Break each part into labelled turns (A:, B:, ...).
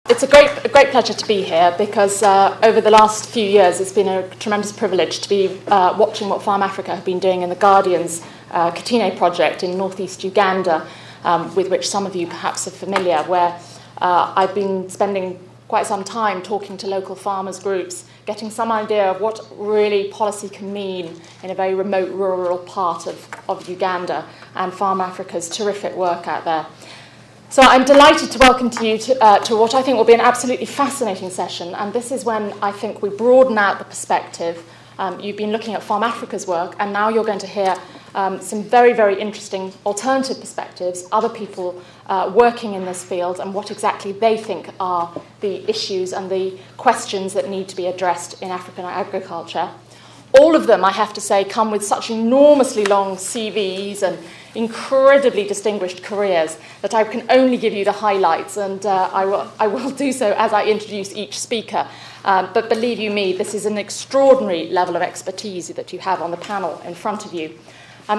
A: It's a great pleasure to be here because over the last few years it's been a tremendous privilege to be watching what Farm Africa have been doing in the Guardian's Katine project in northeast Uganda, with which some of you perhaps are familiar, where I've been spending quite some time talking to local farmers groups, getting some idea of what really policy can mean in a very remote rural part of Uganda, and Farm Africa's terrific work out there. So I'm delighted to welcome you to what I think will be an absolutely fascinating session, and this is when I think we broaden out the perspective. You've been looking at Farm Africa's work, and now you're going to hear some very, very interesting alternative perspectives, other people working in this field, and what exactly they think are the issues and the questions that need to be addressed in African agriculture. All of them, I have to say, come with such enormously long CVs and incredibly distinguished careers that I can only give you the highlights, and I will do so as I introduce each speaker. But believe you me, this is an extraordinary level of expertise that you have on the panel in front of you.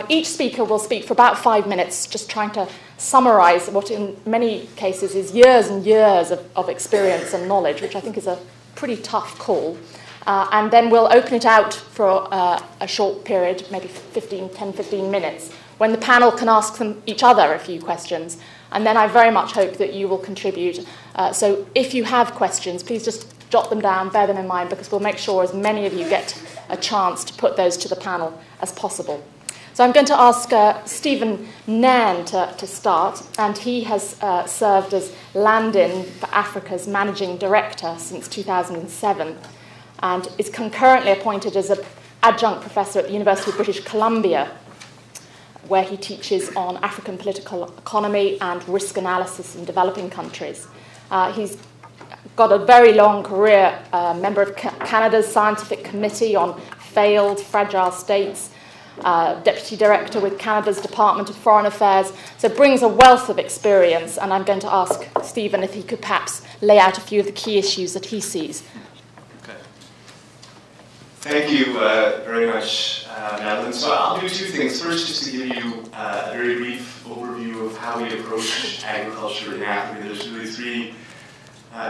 A: Each speaker will speak for about 5 minutes, just trying to summarize what in many cases is years and years of experience and knowledge, which I think is a pretty tough call. And then we'll open it out for a short period, maybe 10-15 minutes, when the panel can ask each other a few questions. And then I very much hope that you will contribute. So if you have questions, please just jot them down, bear them in mind, because we'll make sure as many of you get a chance to put those to the panel as possible. So I'm going to ask Stephen Nairn to start, and he has served as Land-In for Africa's Managing Director since 2007. And is concurrently appointed as an adjunct professor at the University of British Columbia, where he teaches on African political economy and risk analysis in developing countries. He's got a very long career, member of Canada's Scientific Committee on Failed Fragile States, Deputy Director with Canada's Department of Foreign Affairs, so brings a wealth of experience, and I'm going to ask Stephen if he could perhaps lay out a few of the key issues that he sees.
B: Thank you very much, Madeline. So I'll do two things. First, just to give you a very brief overview of how we approach agriculture in Africa. There's really three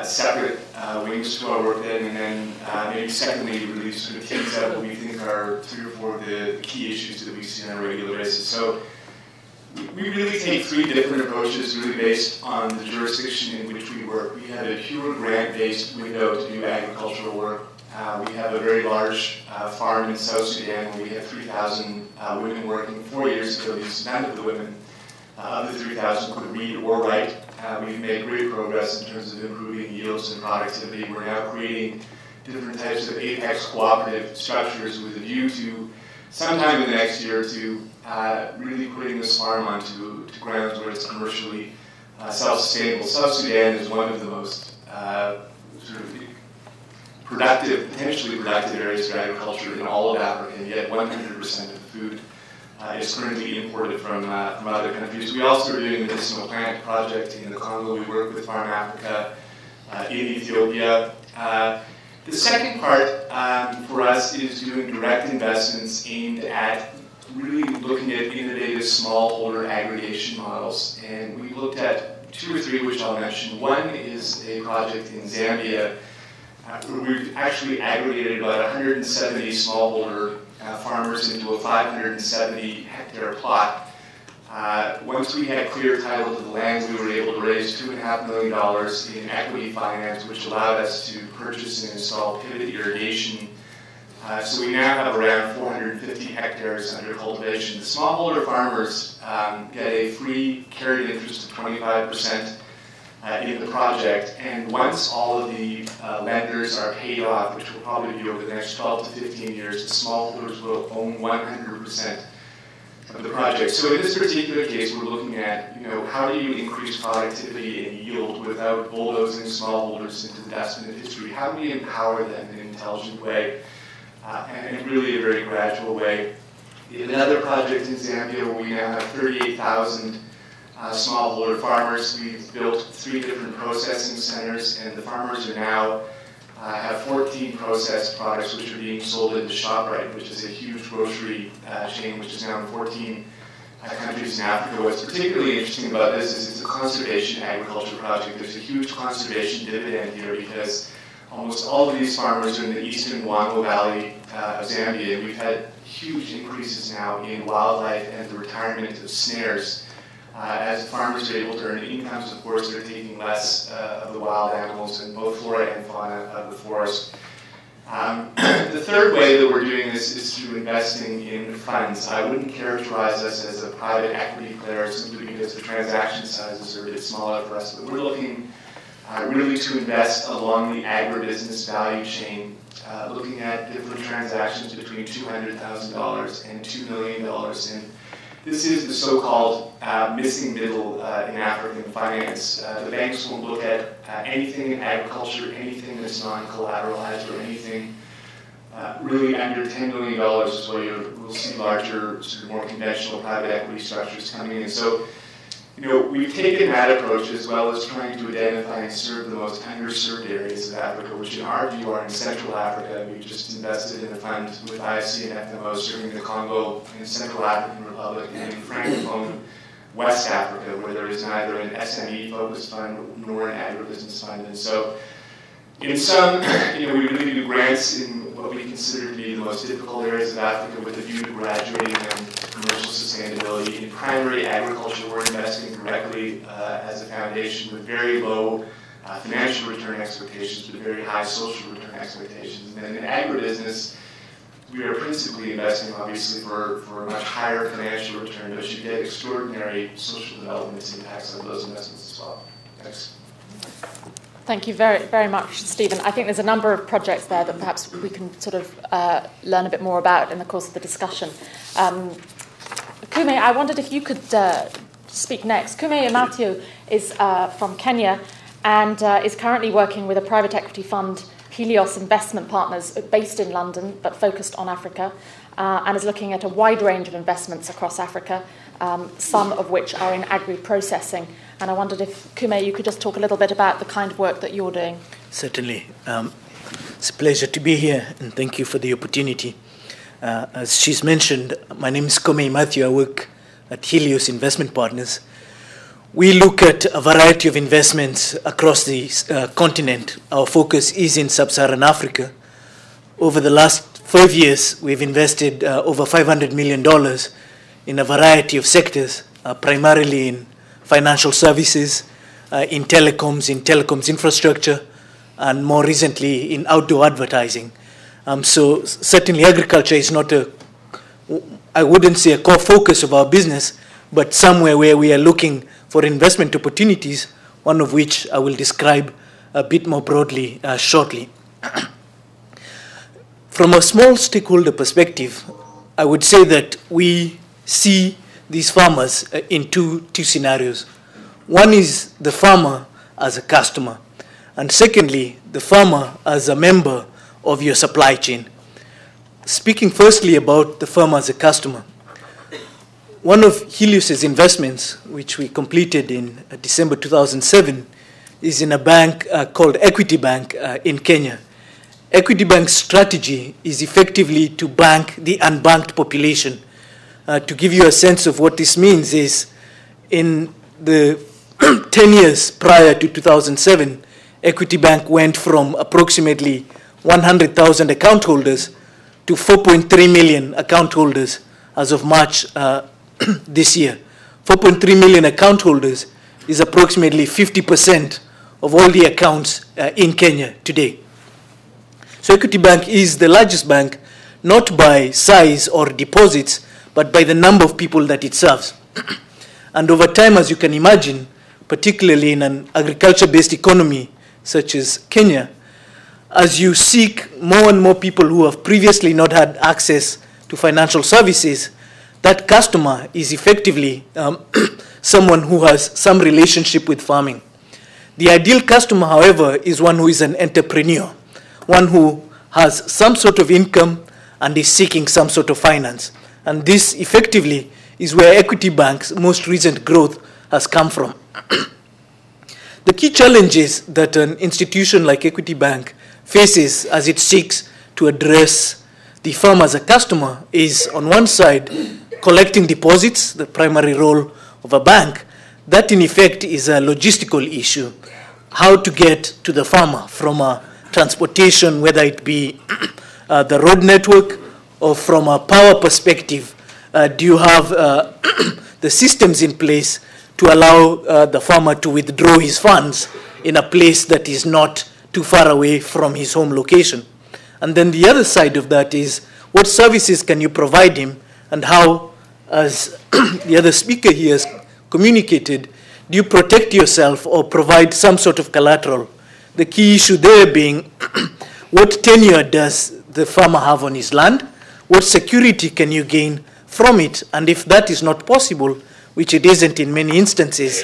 B: separate wings to our work then, and then maybe secondly, really sort of tease out what we think are 3 or 4 of the key issues that we see on a regular basis. So we really take 3 different approaches, really based on the jurisdiction in which we work. We have a pure grant-based window to do agricultural work. We have a very large farm in South Sudan where we have 3,000 women working. 4 years ago, none of the women of the 3,000 could read or write. We've made great progress in terms of improving yields and productivity. We're now creating different types of apex cooperative structures with a view to, sometime in the next year or two, really putting this farm onto grounds where it's commercially self-sustainable. South Sudan is one of the most sort of productive, potentially productive areas for agriculture in all of Africa, and yet 100% of the food is currently imported from other countries. We also are doing a medicinal plant project in the Congo. We work with Farm Africa in Ethiopia. The second part for us is doing direct investments aimed at really looking at innovative smallholder aggregation models. And we looked at 2 or 3 which I'll mention. One is a project in Zambia where we've actually aggregated about 170 smallholder farmers into a 570-hectare plot. Once we had clear title to the land, we were able to raise $2.5 million in equity finance, which allowed us to purchase and install pivot irrigation. So we now have around 450 hectares under cultivation. The smallholder farmers get a free carried interest of 25%. In the project, and once all of the lenders are paid off, which will probably be over the next 12 to 15 years, the smallholders will own 100% of the project. So in this particular case, we're looking at, how do you increase productivity and yield without bulldozing smallholders into the dustbin of history? How do we empower them in an intelligent way, and in really a very gradual way? In another project in Zambia, where we now have 38,000 smallholder farmers. We've built 3 different processing centers, and the farmers are now have 14 processed products which are being sold into ShopRite, which is a huge grocery chain which is now in 14 countries countries in Africa. What's particularly interesting about this is it's a conservation agriculture project. There's a huge conservation dividend here because almost all of these farmers are in the eastern Wango Valley of Zambia, and we've had huge increases now in wildlife and the retirement of snares. As farmers are able to earn incomes, of course, they're taking less of the wild animals and both flora and fauna of the forest. The third way that we're doing this is through investing in funds. I wouldn't characterize us as a private equity player simply because the transaction sizes are a bit smaller for us, but we're looking really to invest along the agribusiness value chain, looking at different transactions between $200,000 and $2 million. And this is the so-called missing middle in African finance. The banks won't look at anything in agriculture, anything that's non-collateralized, or anything really under $10 million is where we'll see larger, sort of more conventional private equity structures coming in. So, we've taken that approach as well as trying to identify and serve the most underserved areas of Africa, which in our view are in Central Africa. We've just invested in a fund with IFC and FMO serving the Congo and Central African Republic, and in Francophone West Africa, where there is neither an SME-focused fund nor an agribusiness fund. And so, in sum, we really do grants in what we consider to be the most difficult areas of Africa with a view to graduating them to commercial sustainability. In primary agriculture, we're investing directly as a foundation with very low financial return expectations, but very high social return expectations. And then in agribusiness, we are principally investing, obviously, for a much higher financial return, but you get extraordinary social development impacts on those investments as well. Thanks.
A: Thank you very, very much, Stephen. I think there's a number of projects there that perhaps we can sort of learn a bit more about in the course of the discussion. Kume, I wondered if you could speak next. Kume Imatio is from Kenya and is currently working with a private equity fund, Helios Investment Partners, based in London but focused on Africa, and is looking at a wide range of investments across Africa, some of which are in agri-processing. And I wondered if, Kume, you could just talk a little bit about the kind of work that you're doing.
C: Certainly. It's a pleasure to be here, and thank you for the opportunity. As she's mentioned, my name is Kume Matthew. I work at Helios Investment Partners. We look at a variety of investments across the continent. Our focus is in sub-Saharan Africa. Over the last 5 years, we've invested over $500 million in a variety of sectors, primarily in financial services, in telecoms infrastructure, and more recently in outdoor advertising. So certainly agriculture is not I wouldn't say a core focus of our business, but somewhere where we are looking for investment opportunities, one of which I will describe a bit more broadly shortly. From a small stakeholder perspective, I would say that we see these farmers in two scenarios. One is the farmer as a customer, and secondly, the farmer as a member of your supply chain. Speaking firstly about the farmer as a customer, one of Helios's investments, which we completed in December 2007, is in a bank called Equity Bank in Kenya. Equity Bank's strategy is effectively to bank the unbanked population. To give you a sense of what this means is, in the 10 years prior to 2007, Equity Bank went from approximately 100,000 account holders to 4.3 million account holders as of March this year. 4.3 million account holders is approximately 50% of all the accounts in Kenya today. So Equity Bank is the largest bank, not by size or deposits, but by the number of people that it serves. And over time, as you can imagine, particularly in an agriculture-based economy such as Kenya, as you seek more and more people who have previously not had access to financial services, that customer is effectively someone who has some relationship with farming. The ideal customer, however, is one who is an entrepreneur, one who has some sort of income and is seeking some sort of finance. And this effectively is where Equity Bank's most recent growth has come from. The key challenges that an institution like Equity Bank faces as it seeks to address the farm as a customer is, on one side, collecting deposits, the primary role of a bank, that in effect is a logistical issue. How to get to the farmer from a transportation, whether it be the road network or from a power perspective. Do you have the systems in place to allow the farmer to withdraw his funds in a place that is not too far away from his home location? And then the other side of that is, what services can you provide him, and how, as the other speaker here has communicated, do you protect yourself or provide some sort of collateral? The key issue there being, what tenure does the farmer have on his land? What security can you gain from it? And if that is not possible, which it isn't in many instances,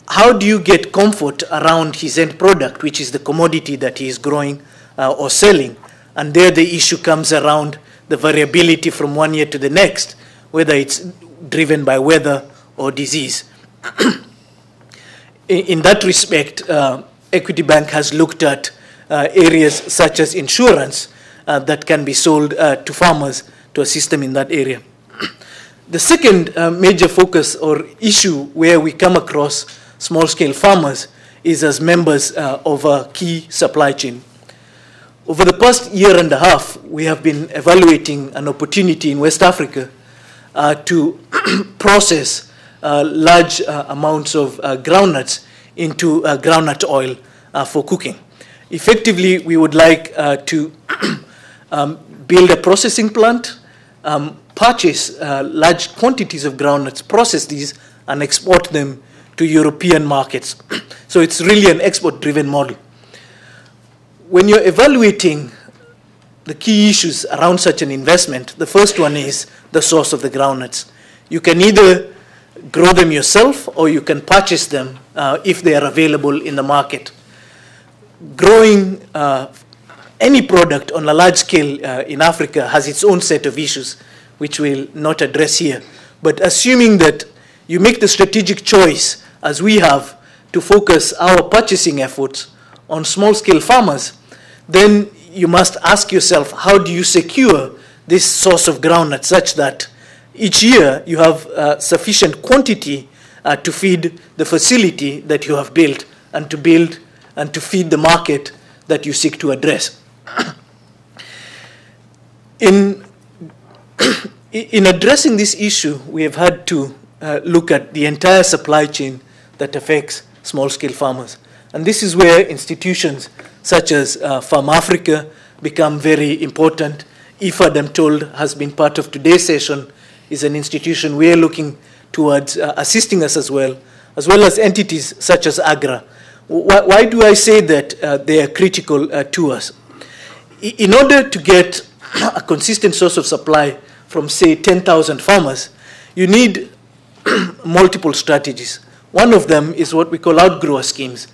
C: how do you get comfort around his end product, which is the commodity that he is growing or selling? And there the issue comes around the variability from one year to the next, whether it's driven by weather or disease. In that respect, Equity Bank has looked at areas such as insurance that can be sold to farmers to assist them in that area. The second major focus or issue where we come across small-scale farmers is as members of a key supply chain. Over the past year and a half, we have been evaluating an opportunity in West Africa to process large amounts of groundnuts into groundnut oil for cooking. Effectively, we would like to build a processing plant, purchase large quantities of groundnuts, process these, and export them to European markets. So it's really an export-driven model. When you're evaluating the key issues around such an investment, the first one is the source of the groundnuts. You can either grow them yourself or you can purchase them if they are available in the market. Growing any product on a large scale in Africa has its own set of issues, which we'll not address here. But assuming that you make the strategic choice, as we have, to focus our purchasing efforts on small-scale farmers, then you must ask yourself, how do you secure this source of groundnut such that each year you have sufficient quantity to feed the facility that you have built and to build and to feed the market that you seek to address. In addressing this issue, we have had to look at the entire supply chain that affects small-scale farmers. And this is where institutions such as Farm Africa become very important. IFAD, I'm told, has been part of today's session, is an institution we are looking towards assisting us as well as entities such as AGRA. Why do I say that they are critical to us? In order to get a consistent source of supply from, say, 10,000 farmers, you need multiple strategies. One of them is what we call outgrower schemes,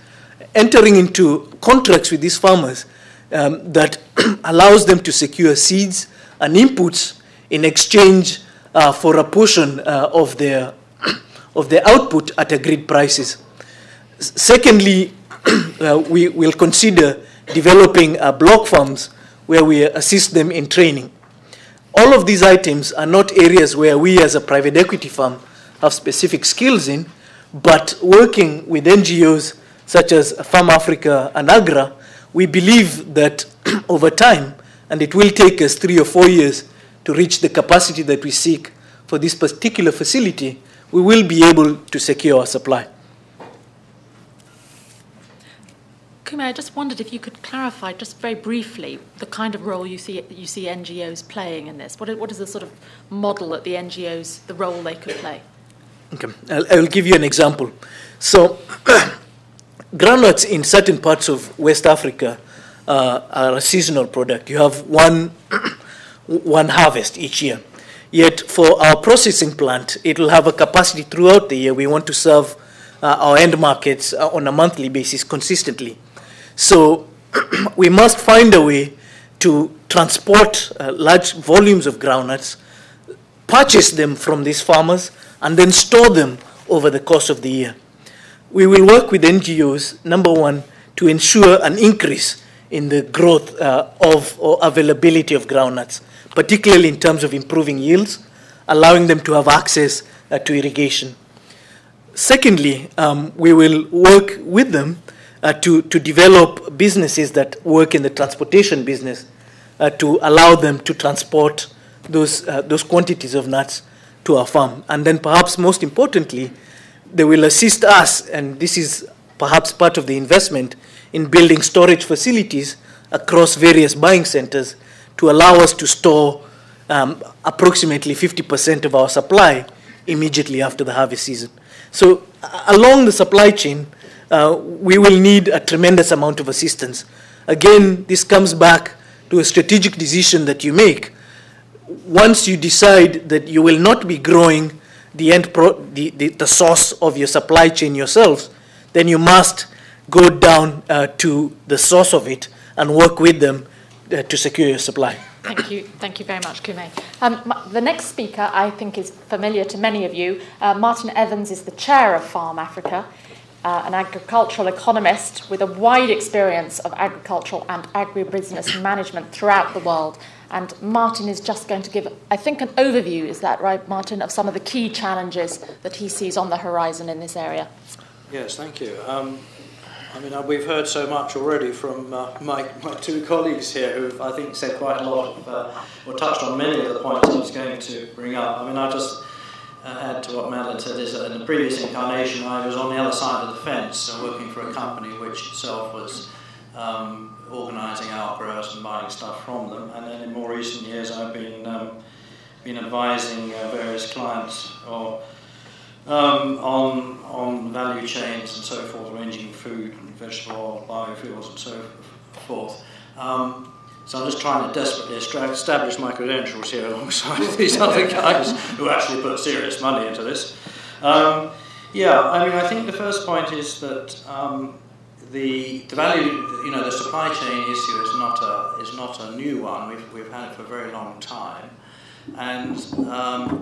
C: entering into contracts with these farmers that allows them to secure seeds and inputs in exchange for a portion of their output at agreed prices. Secondly, we will consider developing block farms where we assist them in training. All of these items are not areas where we as a private equity firm have specific skills in, but working with NGOs such as Farm Africa and AGRA, we believe that over time, and it will take us 3 or 4 years to reach the capacity that we seek for this particular facility, we will be able to secure our supply.
A: Kume, I just wondered if you could clarify just very briefly the kind of role you see NGOs playing in this. What is the sort of model that the NGOs, the role they could play?
C: Okay, I'll give you an example. So, groundnuts in certain parts of West Africa are a seasonal product. You have one harvest each year. Yet for our processing plant, it will have a capacity throughout the year. We want to serve our end markets on a monthly basis consistently. So we must find a way to transport large volumes of groundnuts, purchase them from these farmers, and then store them over the course of the year. We will work with NGOs, number one, to ensure an increase in the growth of or availability of groundnuts, particularly in terms of improving yields allowing them to have access to irrigation. Secondly, we will work with them to develop businesses that work in the transportation business to allow them to transport those quantities of nuts to our farm. And then perhaps most importantly, they will assist us, and this is perhaps part of the investment, in building storage facilities across various buying centers to allow us to store approximately 50% of our supply immediately after the harvest season. So along the supply chain, we will need a tremendous amount of assistance. Again, this comes back to a strategic decision that you make. Once you decide that you will not be growing the source of your supply chain yourselves, then you must go down to the source of it and work with them to secure your supply.
A: Thank you very much, Kume. The next speaker, I think, is familiar to many of you. Martin Evans is the chair of Farm Africa, an agricultural economist with a wide experience of agricultural and agribusiness management throughout the world. And Martin is just going to give, I think, an overview, is that right, Martin, of some of the key challenges that he sees on the horizon in this area.
D: Yes, thank you. We've heard so much already from my two colleagues here who've, I think, said quite a lot of, or touched on many of the points I was going to bring up. I just add to what Madeline said, is that in the previous incarnation I was on the other side of the fence, working for a company which itself was organising outgrowers and buying stuff from them. And then in more recent years I've been advising various clients on value chains and so forth, ranging food and vegetable oil, biofuels and so forth. So I'm just trying to desperately establish my credentials here alongside these other guys who actually put serious money into this. I think the first point is that the value, the supply chain issue is not a new one. We've had it for a very long time. And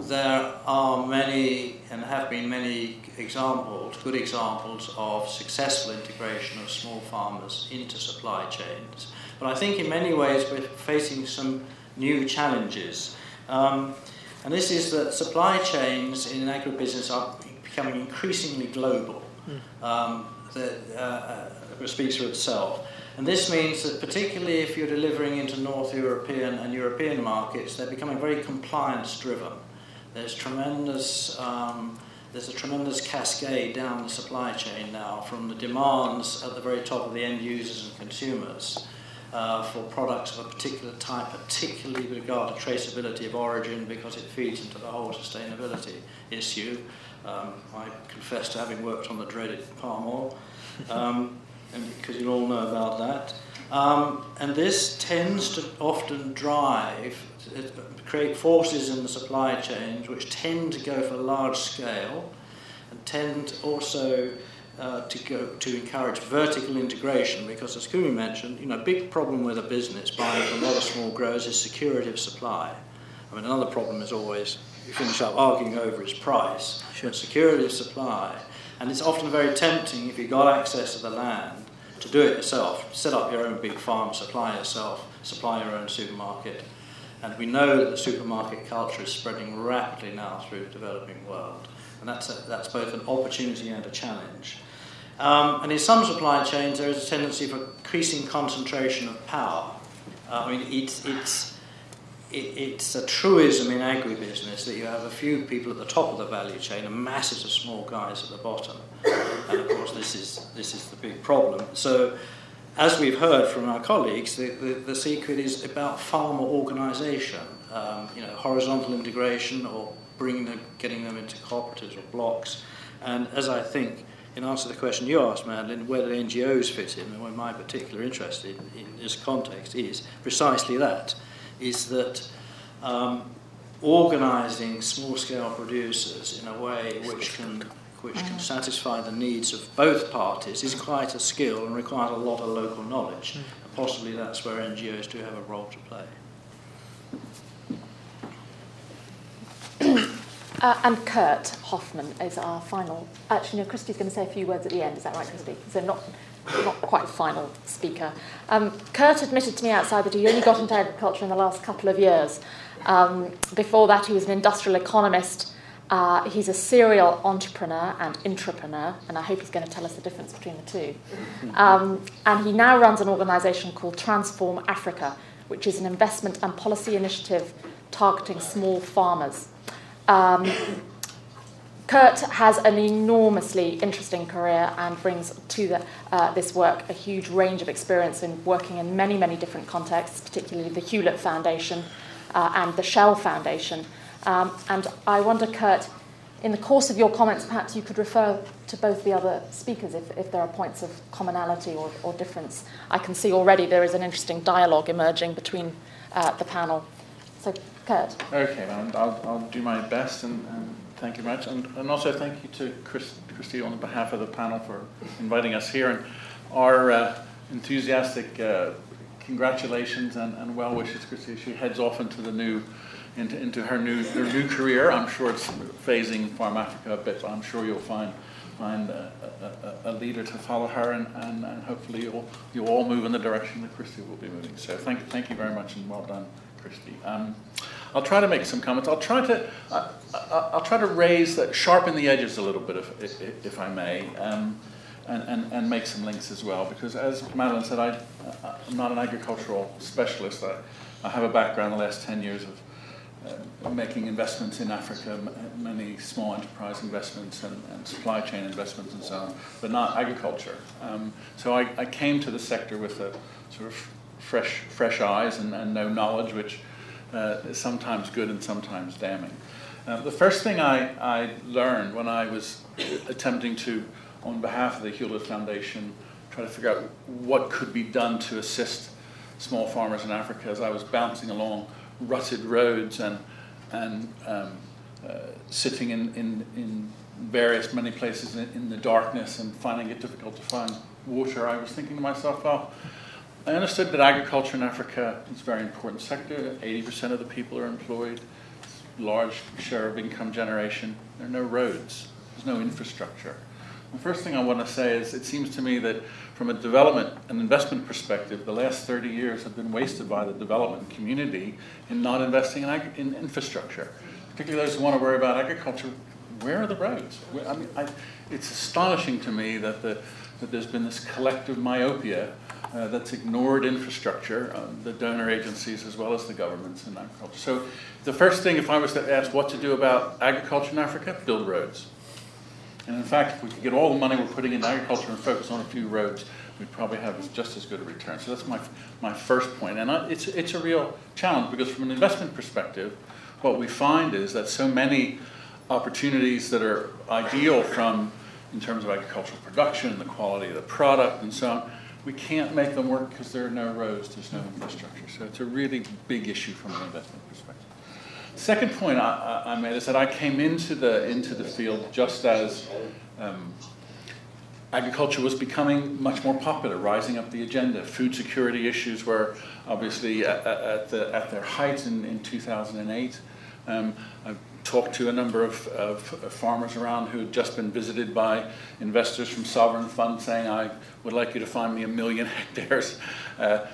D: there are many, and have been many good examples of successful integration of small farmers into supply chains. But I think in many ways we're facing some new challenges. And this is that supply chains in agribusiness are becoming increasingly global. It speaks for itself. And this means that particularly if you're delivering into North European and European markets, they're becoming very compliance-driven. There's a tremendous cascade down the supply chain now, from the demands at the very top of the end users and consumers for products of a particular type, particularly with regard to traceability of origin, because it feeds into the whole sustainability issue. I confess to having worked on the dreaded palm oil. And because you all know about that. And this tends to often create forces in the supply chains which tend to go for large scale and tend also to encourage vertical integration, because as Kumi mentioned, a big problem with a business buying from a lot of small growers is security of supply. Another problem is always, you finish up arguing over its price, but security of supply. And it's often very tempting, if you've got access to the land, to do it yourself. Set up your own big farm, supply yourself, supply your own supermarket. And we know that the supermarket culture is spreading rapidly now through the developing world. And that's both an opportunity and a challenge. And in some supply chains, there is a tendency for increasing concentration of power. It's a truism in agribusiness that you have a few people at the top of the value chain and masses of small guys at the bottom. And of course, this is the big problem. So, as we've heard from our colleagues, the secret is about farmer organisation, horizontal integration, or getting them into cooperatives or blocks. And as I think, in answer to the question you asked, Madeline, where do NGOs fit in, and where my particular interest in this context is precisely that. Is that organising small-scale producers in a way which can satisfy the needs of both parties is quite a skill and requires a lot of local knowledge. And possibly that's where NGOs do have a role to play.
A: And Kurt Hoffman is our final. Actually, no, Christy's going to say a few words at the end. Is that right, Christy? So not quite final speaker. Kurt admitted to me outside that he only got into agriculture in the last couple of years. Before that, he was an industrial economist. He's a serial entrepreneur and intrapreneur, and I hope he's going to tell us the difference between the two. And he now runs an organisation called Transform Africa, which is an investment and policy initiative targeting small farmers. Kurt has an enormously interesting career and brings to this work a huge range of experience in working in many, many different contexts, particularly the Hewlett Foundation and the Shell Foundation. And I wonder, Kurt, in the course of your comments, perhaps you could refer to both the other speakers if there are points of commonality or difference. I can see already there is an interesting dialogue emerging between the panel. So, Kurt.
E: Okay, I'll do my best, and thank you very much. And also thank you to Christy on behalf of the panel for inviting us here. And our enthusiastic congratulations and well wishes, Christy. She heads off into the into her new career. I'm sure it's phasing Farm Africa a bit, but I'm sure you'll find a leader to follow her, and hopefully you'll all move in the direction that Christy will be moving. So thank you very much, and well done, Christy. I'll try to make some comments. I'll try to sharpen the edges a little bit, if I may, and make some links as well. Because as Madeline said, I'm not an agricultural specialist. I have a background the last 10 years of making investments in Africa, many small enterprise investments and supply chain investments and so on, but not agriculture. So I came to the sector with a sort of fresh eyes and no knowledge, which is sometimes good and sometimes damning. The first thing I learned when I was attempting to, on behalf of the Hewlett Foundation, try to figure out what could be done to assist small farmers in Africa, as I was bouncing along rutted roads and sitting in many places in the darkness and finding it difficult to find water, I was thinking to myself, well, I understood that agriculture in Africa is a very important sector. 80% of the people are employed, large share of income generation. There are no roads, there's no infrastructure. The first thing I want to say is it seems to me that from a development and investment perspective, the last 30 years have been wasted by the development community in not investing in infrastructure. Particularly those who want to worry about agriculture, where are the roads? I mean, it's astonishing to me that there's been this collective myopia that's ignored infrastructure, the donor agencies as well as the governments in agriculture. So the first thing, if I was to ask what to do about agriculture in Africa, build roads. And in fact, if we could get all the money we're putting into agriculture and focus on a few roads, we'd probably have just as good a return. So that's my first point. And it's a real challenge, because from an investment perspective, what we find is that so many opportunities that are ideal in terms of agricultural production, the quality of the product, and so on, we can't make them work because there are no roads, there's no infrastructure. So it's a really big issue from an investment perspective. Second point I made is that I came into the field just as agriculture was becoming much more popular, rising up the agenda. Food security issues were obviously at their height in 2008. I talked to a number of farmers around who had just been visited by investors from sovereign funds saying, I would like you to find me 1 million hectares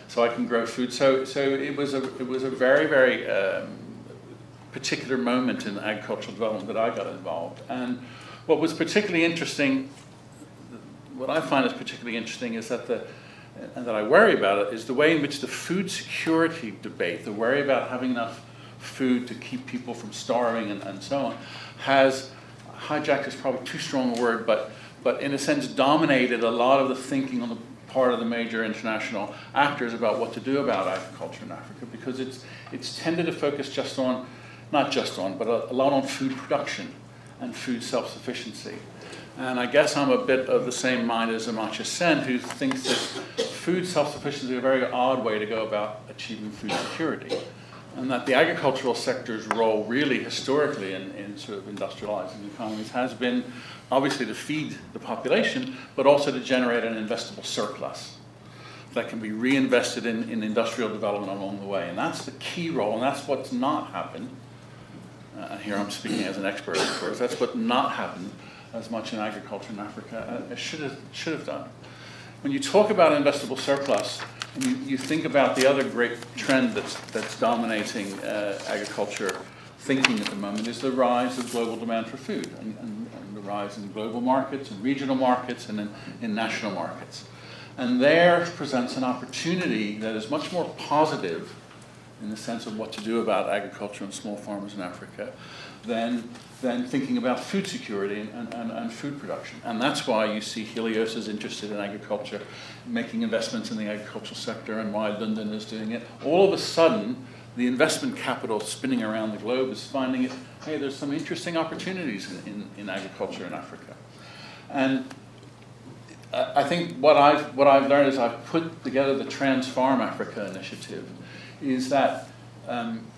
E: so I can grow food. So it was a very, very particular moment in agricultural development that I got involved. And what was particularly interesting, what I find is particularly interesting is that and that I worry about it, is the way in which the food security debate, the worry about having enough food to keep people from starving and so on, has hijacked is probably too strong a word, but in a sense dominated a lot of the thinking on the part of the major international actors about what to do about agriculture in Africa, because it's tended to focus but a lot on food production and food self-sufficiency. And I guess I'm a bit of the same mind as Amartya Sen, who thinks that food self-sufficiency is a very odd way to go about achieving food security. And that the agricultural sector's role really historically in sort of industrializing economies has been obviously to feed the population, but also to generate an investable surplus that can be reinvested in industrial development along the way. And that's the key role, and that's what's not happened. Here I'm speaking as an expert, of course. That's what not happened as much in agriculture in Africa as should have done. When you talk about investable surplus, And you think about the other great trend that's dominating agriculture thinking at the moment is the rise of global demand for food and the rise in global markets and regional markets and in national markets. And there presents an opportunity that is much more positive in the sense of what to do about agriculture and small farmers in Africa than thinking about food security and food production. And that's why you see Helios is interested in agriculture, making investments in the agricultural sector, and why London is doing it. All of a sudden, the investment capital spinning around the globe is finding it, hey, there's some interesting opportunities in agriculture in Africa. And I think what I've learned as I've put together the Transfarm Africa initiative is that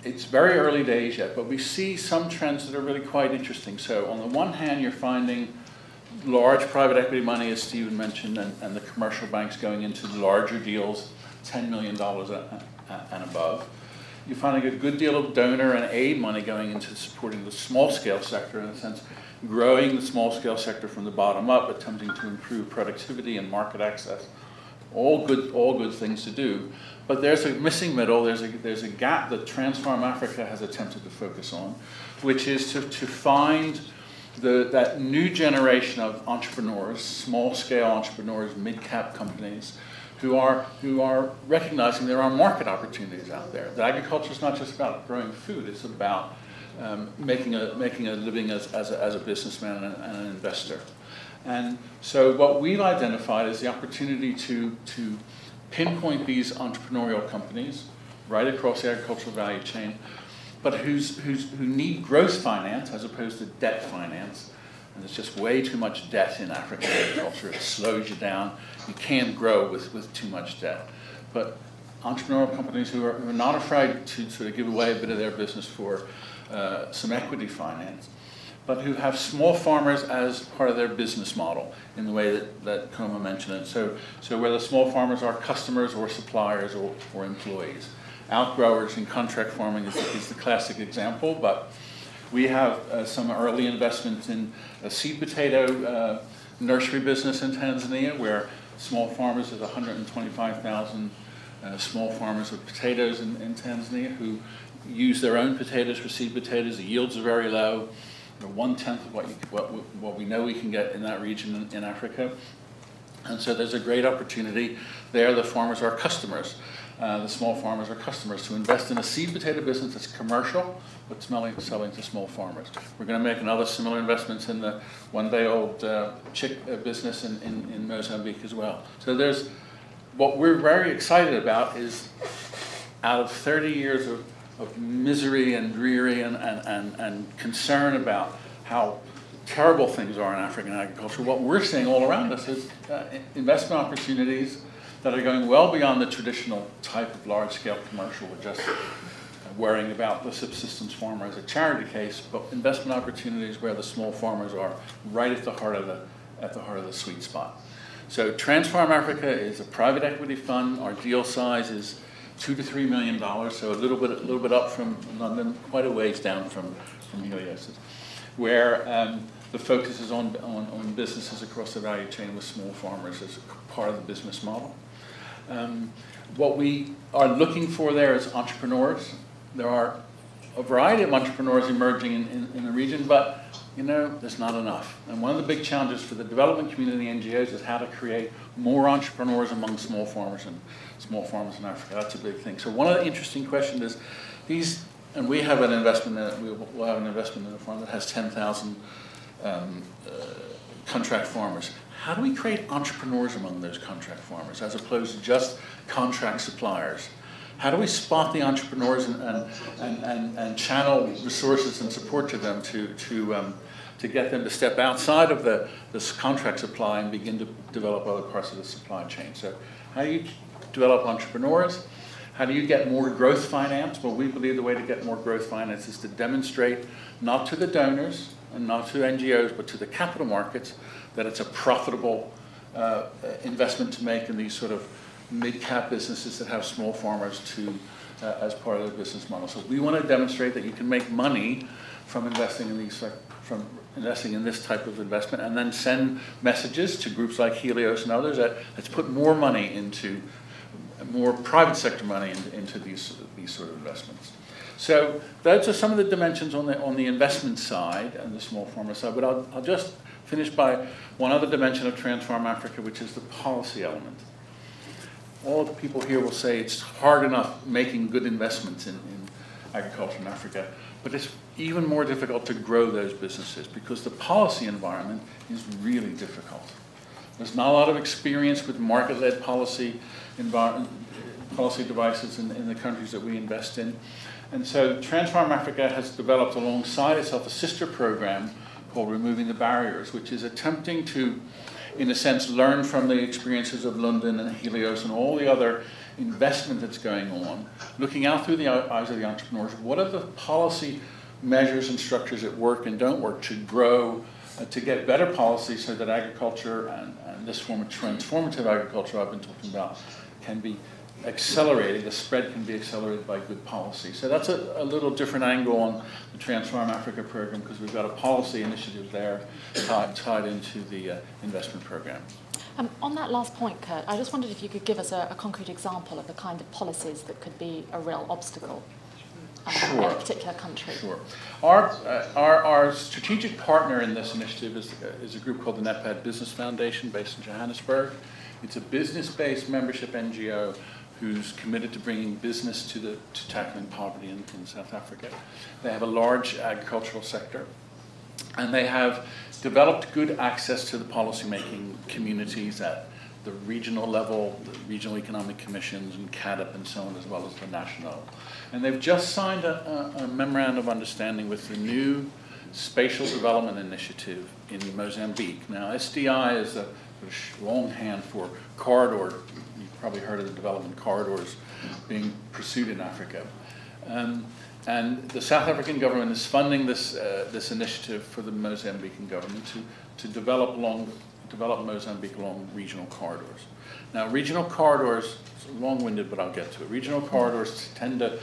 E: it's very early days yet, but we see some trends that are really quite interesting. So on the one hand, you're finding large private equity money, as Stephen mentioned, and the commercial banks going into larger deals, $10 million and above. You're finding a good deal of donor and aid money going into supporting the small-scale sector, in a sense, growing the small-scale sector from the bottom up, attempting to improve productivity and market access. All good things to do. But there's a missing middle, there's a gap that Transfarm Africa has attempted to focus on, which is to find that new generation of entrepreneurs, small-scale entrepreneurs, mid-cap companies, who are recognizing there are market opportunities out there. That agriculture is not just about growing food, it's about making a living as a businessman and an investor. And so what we've identified is the opportunity to pinpoint these entrepreneurial companies right across the agricultural value chain, but who need growth finance as opposed to debt finance. And there's just way too much debt in African agriculture. It slows you down. You can't grow with too much debt. But entrepreneurial companies who are not afraid to sort of give away a bit of their business for some equity finance, but who have small farmers as part of their business model in the way that Koma mentioned it. So where the small farmers are customers or suppliers or employees. Outgrowers in contract farming is the classic example, but we have some early investments in a seed potato nursery business in Tanzania, where small farmers, there's 125,000 small farmers of potatoes in Tanzania who use their own potatoes for seed potatoes. The yields are very low. They're 1/10 of what we know we can get in that region in Africa. And so there's a great opportunity there. The farmers are customers. The small farmers are customers to invest in a seed potato business that's commercial, but selling to small farmers. We're going to make another similar investments in the one-day-old chick business in Mozambique as well. So there's what we're very excited about is out of 30 years of misery and dreary and concern about how terrible things are in African agriculture, what we're seeing all around us is investment opportunities that are going well beyond the traditional type of large-scale commercial or just worrying about the subsistence farmer as a charity case, but investment opportunities where the small farmers are right at the heart of the sweet spot. So Transfarm Africa is a private equity fund. Our deal size is $2 to $3 million, so a little bit up from London, quite a ways down from Helios, where the focus is on businesses across the value chain with small farmers as part of the business model. What we are looking for there is entrepreneurs. There are a variety of entrepreneurs emerging in the region, but there's not enough. And one of the big challenges for the development community and NGOs is how to create more entrepreneurs among small farmers in Africa. That's a big thing. So one of the interesting questions is these, and we have an investment we'll have an investment in a farm that has 10,000 contract farmers. How do we create entrepreneurs among those contract farmers as opposed to just contract suppliers? How do we spot the entrepreneurs and channel resources and support to them to get them to step outside of this contract supply and begin to develop other parts of the supply chain? So how do you develop entrepreneurs? How do you get more growth finance? Well, we believe the way to get more growth finance is to demonstrate not to the donors and not to NGOs, but to the capital markets that it's a profitable investment to make in these sort of mid-cap businesses that have small farmers as part of their business model. So we want to demonstrate that you can make money from investing in this type of investment, and then send messages to groups like Helios and others that let's put more money into more private sector money into these sort of investments. So those are some of the dimensions on the investment side and the small farmer side. But I'll just finish by one other dimension of Transform Africa, which is the policy element. All the people here will say it's hard enough making good investments in agriculture in Africa, but it's even more difficult to grow those businesses because the policy environment is really difficult. There's not a lot of experience with market-led policy devices in the countries that we invest in. And so Transform Africa has developed alongside itself a sister program called Removing the Barriers, which is attempting to, in a sense, learn from the experiences of London and Helios and all the other investment that's going on, looking out through the eyes of the entrepreneurs. What are the policy measures and structures that work and don't work to grow, to get better policy so that agriculture and this form of transformative agriculture I've been talking about can be accelerated, the spread can be accelerated by good policy. So that's a little different angle on the Transform Africa program because we've got a policy initiative there tied into the investment program.
A: On that last point, Kurt, I just wondered if you could give us a concrete example of the kind of policies that could be a real obstacle in a particular country.
E: Sure. Our strategic partner in this initiative is a group called the NEPAD Business Foundation based in Johannesburg. It's a business-based membership NGO who's committed to bringing business to tackling poverty in South Africa. They have a large agricultural sector, and they have developed good access to the policymaking communities at the regional level, the regional economic commissions and CADIP and so on, as well as the national. And they've just signed a memorandum of understanding with the new Spatial Development Initiative in Mozambique. Now, SDI is a longhand for corridor. You've probably heard of the development corridors being pursued in Africa. And the South African government is funding this initiative for the Mozambican government to develop Mozambique along regional corridors. Now, regional corridors, it's long-winded, but I'll get to it. Regional corridors tend to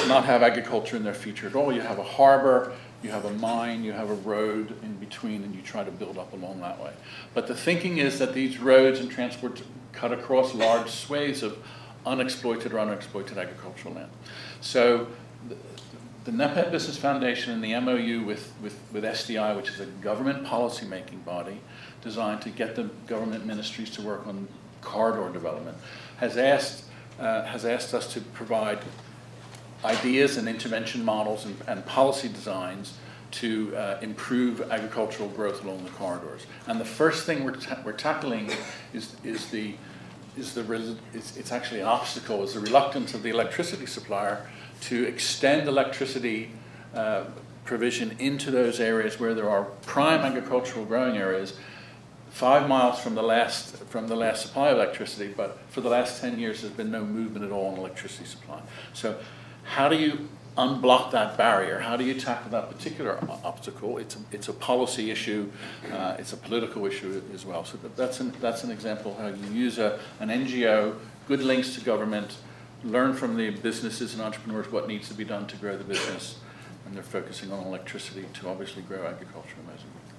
E: not have agriculture in their feature at all. You have a harbor, you have a mine, you have a road in between, and you try to build up along that way. But the thinking is that these roads and transport cut across large swathes of unexploited or unexploited agricultural land. So the NEPAD Business Foundation and the MOU with SDI, which is a government policy-making body designed to get the government ministries to work on corridor development, has asked us to provide ideas and intervention models and policy designs to improve agricultural growth along the corridors. And the first thing we're tackling is it's actually an obstacle, is the reluctance of the electricity supplier to extend electricity provision into those areas where there are prime agricultural growing areas, 5 miles from the last supply of electricity, but for the last 10 years there's been no movement at all in electricity supply. So how do you unblock that barrier? How do you tackle that particular obstacle? It's a policy issue, it's a political issue as well. So that's an example of how you use an NGO, good links to government, learn from the businesses and entrepreneurs what needs to be done to grow the business, and they're focusing on electricity to obviously grow agriculture in Mozambique.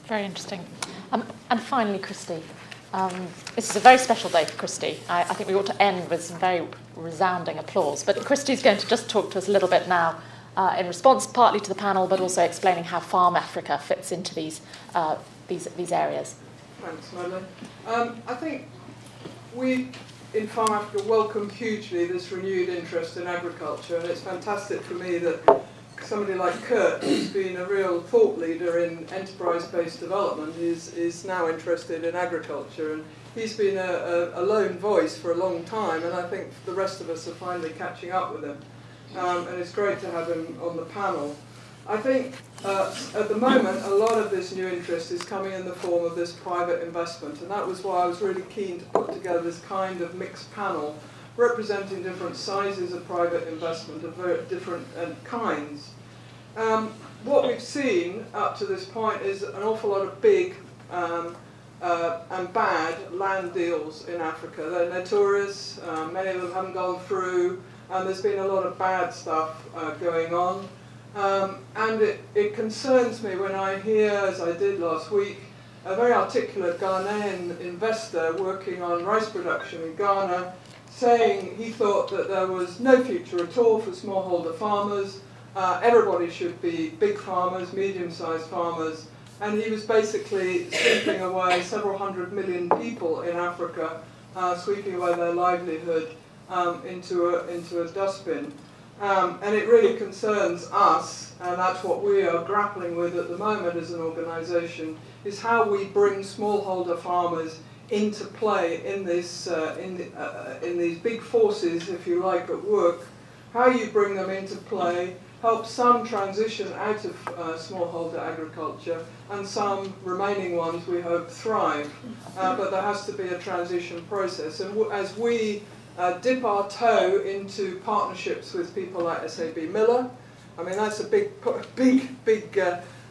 A: Very interesting. And finally, Christy, this is a very special day for Christy. I think we ought to end with some very resounding applause. But Christy's going to just talk to us a little bit now in response partly to the panel, but also explaining how Farm Africa fits into these areas.
F: Thanks, Madeline. I think we in Farm Africa welcome hugely this renewed interest in agriculture, and it's fantastic for me that somebody like Kurt, who's been a real thought leader in enterprise-based development, is now interested in agriculture. And he's been a lone voice for a long time, and I think the rest of us are finally catching up with him. And it's great to have him on the panel. I think at the moment a lot of this new interest is coming in the form of this private investment, and that was why I was really keen to put together this kind of mixed panel representing different sizes of private investment of very different kinds. What we've seen up to this point is an awful lot of big and bad land deals in Africa. They're notorious, many of them haven't gone through, and there's been a lot of bad stuff going on. And it concerns me when I hear, as I did last week, a very articulate Ghanaian investor working on rice production in Ghana saying he thought that there was no future at all for smallholder farmers. Everybody should be big farmers, medium-sized farmers, and he was basically sweeping away several hundred million people in Africa, sweeping away their livelihood into a dustbin. And it really concerns us, and that's what we are grappling with at the moment as an organisation, is how we bring smallholder farmers into play in this in these big forces, if you like, at work. How you bring them into play, help some transition out of smallholder agriculture, and some remaining ones we hope thrive. But there has to be a transition process, and as we dip our toe into partnerships with people like SAB Miller. I mean, that's a big kind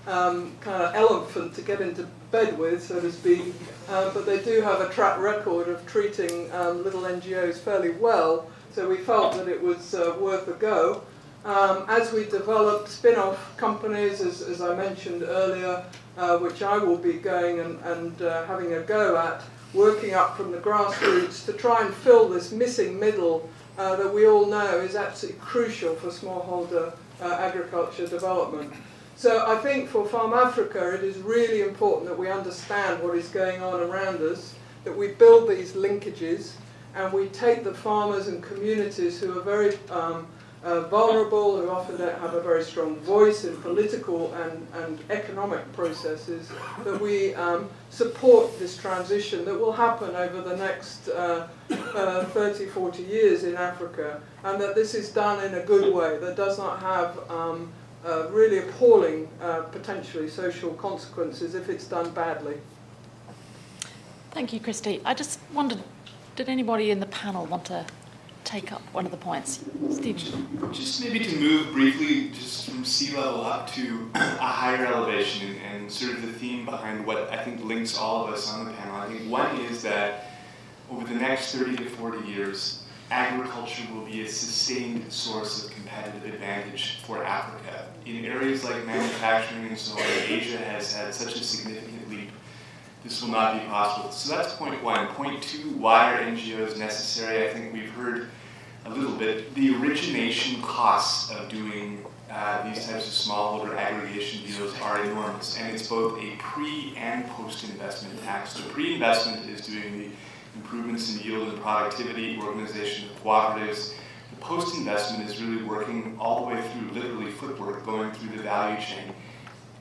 F: of elephant to get into bed with, so to speak. But they do have a track record of treating little NGOs fairly well, so we felt that it was worth a go. As we develop spin-off companies, as I mentioned earlier, which I will be going and having a go at, working up from the grassroots to try and fill this missing middle that we all know is absolutely crucial for smallholder agriculture development. So I think for Farm Africa it is really important that we understand what is going on around us, that we build these linkages, and we take the farmers and communities who are very vulnerable, who often don't have a very strong voice in political and economic processes, that we support this transition that will happen over the next 30, 40 years in Africa, and that this is done in a good way, that does not have really appalling, potentially, social consequences if it's done badly.
A: Thank you, Christy. I just wondered, did anybody in the panel want to take up one of the points? Stephen.
B: Just maybe to move briefly just from sea level up to a higher elevation, and sort of the theme behind what I think links all of us on the panel. I think one is that over the next 30 to 40 years, agriculture will be a sustained source of competitive advantage for Africa. In areas like manufacturing and so on, Asia has had such a significant leap. This will not be possible. So that's point one. Point two, why are NGOs necessary? I think we've heard a little bit. The origination costs of doing these types of smallholder aggregation deals are enormous, and it's both a pre- and post-investment tax. The pre-investment is doing the improvements in yield and productivity, organization of cooperatives. The post-investment is really working all the way through, literally footwork, going through the value chain.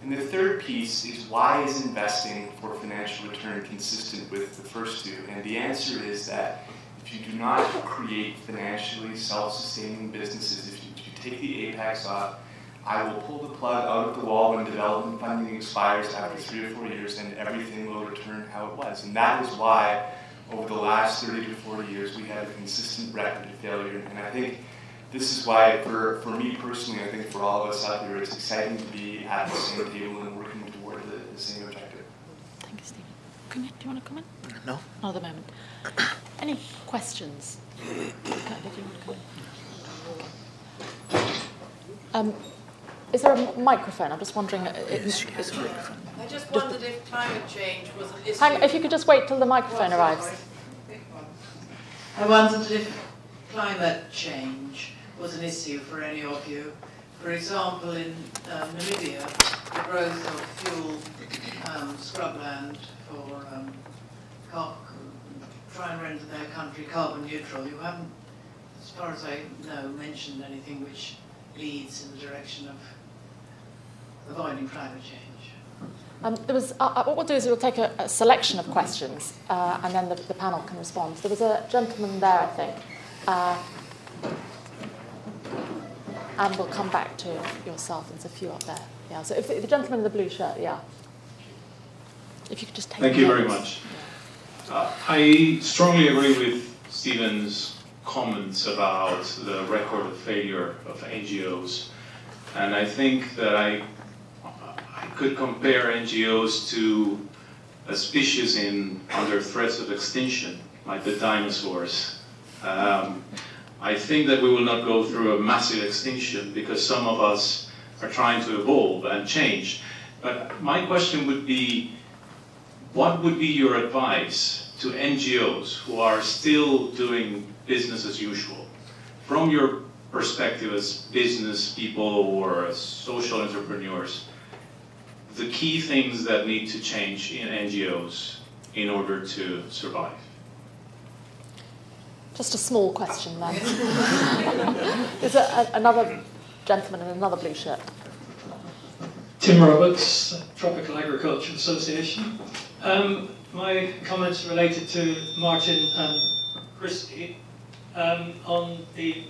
B: And the third piece is, why is investing for financial return consistent with the first two? And the answer is that if you do not create financially self-sustaining businesses, if you take the apex off, I will pull the plug out of the wall when development funding expires after 3 or 4 years, and everything will return how it was. And that is why, over the last 30 to 40 years, we have a consistent record of failure. And I think this is why, for me personally, I think for all of us out there, it's exciting to be at the same table and working toward the same objective.
A: Thank you, Stephen. Do you want to comment?
C: No.
A: Not at the moment. Any questions? Did you want to comment? Is there a microphone? I'm just wondering.
C: Yes, yes, a microphone.
G: I just wondered if climate change was an issue.
A: If you could just wait till the microphone arrives.
G: I wondered if climate change was an issue for any of you. For example, in Namibia, the growth of fuel scrubland for try and render their country carbon neutral. You haven't, as far as I know, mentioned anything which leads in the direction of avoiding climate change.
A: There was, what we'll do is we'll take a selection of questions and then the panel can respond. There was a gentleman there, I think. And we'll come back to yourself. There's a few up there. Yeah. So if the gentleman in the blue shirt, yeah. If you could just take.
H: Thank you very much. I strongly agree with Stephen's comments about the record of failure of NGOs, and I think that I could compare NGOs to a species under threats of extinction, like the dinosaurs. I think that we will not go through a massive extinction because some of us are trying to evolve and change. But my question would be, what would be your advice to NGOs who are still doing business as usual, from your perspective as business people or as social entrepreneurs, the key things that need to change in NGOs in order to survive?
A: Just a small question then. Is there another gentleman in another blue shirt?
I: Tim Roberts, Tropical Agriculture Association. My comments related to Martin and Christy on the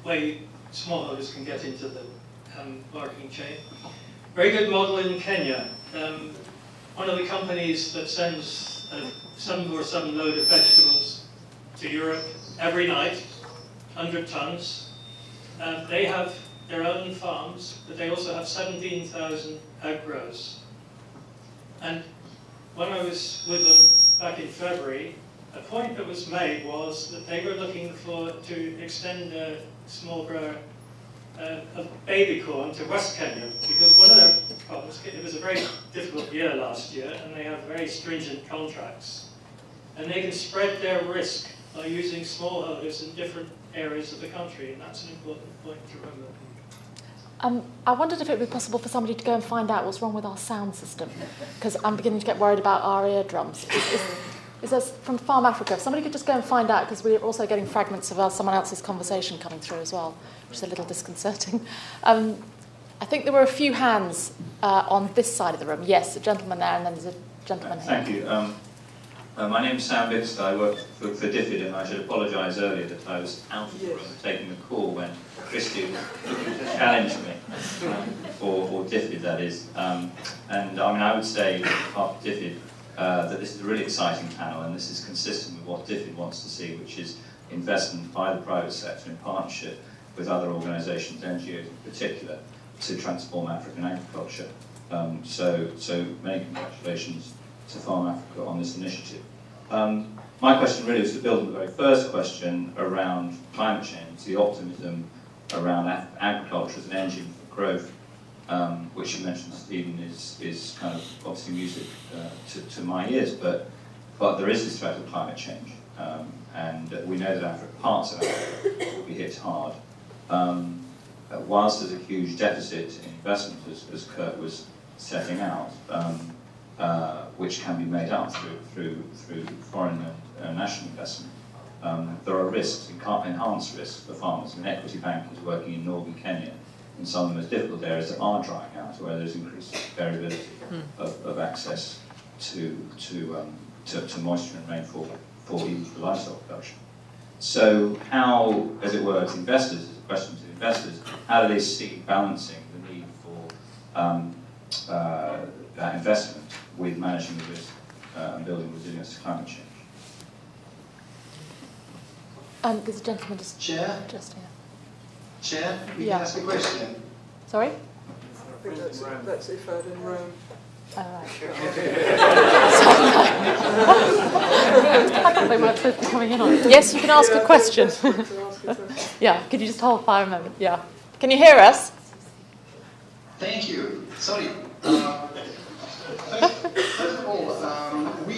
I: way smallholders can get into the marketing chain. Very good model in Kenya. One of the companies that sends some load of vegetables to Europe every night, 100 tons. They have their own farms, but they also have 17,000 outgrowers. And when I was with them back in February, a point that was made was that they were looking to extend a small grower of baby corn to West Kenya, because one of their problems, it was a very difficult year last year, and they have very stringent contracts. And they can spread their risk by using smallholders in different areas of the country, and that's an important point to remember.
A: I wondered if it would be possible for somebody to go and find out what's wrong with our sound system, because I'm beginning to get worried about our eardrums. Is there, from Farm Africa, if somebody could just go and find out, because we're also getting fragments of someone else's conversation coming through as well, which is a little disconcerting. I think there were a few hands on this side of the room. Yes, a gentleman there, and then there's a gentleman here.
J: Thank you. My name's Sam Bixter. I work for DFID, and I should apologise earlier that I was out of the room taking the call when Christy was looking to challenge me, or DFID, that is. And I mean, I would say, on behalf of DFID, that this is a really exciting panel, and this is consistent with what DFID wants to see, which is investment by the private sector in partnership with other organisations, NGOs in particular, to transform African agriculture. So many congratulations to Farm Africa on this initiative. My question really was to build on the very first question around climate change, the optimism around agriculture as an engine for growth, which you mentioned, Stephen, is kind of obviously music to my ears, but there is this threat of climate change, and we know that parts of Africa will be hit hard. Whilst there's a huge deficit in investment, as Kurt was setting out, which can be made up through foreign and national investment, there are risks, enhanced risks for farmers. An equity bank is working in northern Kenya in some of the most difficult areas that are drying out, where there's increased variability of access to moisture and rainfall even for livestock production. So how, as it were, to investors, as a question to investors, how do they see balancing the need for that investment with managing the risk and building resilience to climate change?
A: There's a gentleman just here.
K: Chair, we can ask a question.
A: Sorry?
F: I think that's if I'd in Rome.
A: Oh, right. I thought they weren't supposed to be coming in on it. Yes, you can ask a question. Yeah, could you just hold fire a moment? Yeah. Can you hear us?
K: Thank you. Sorry. First of all, we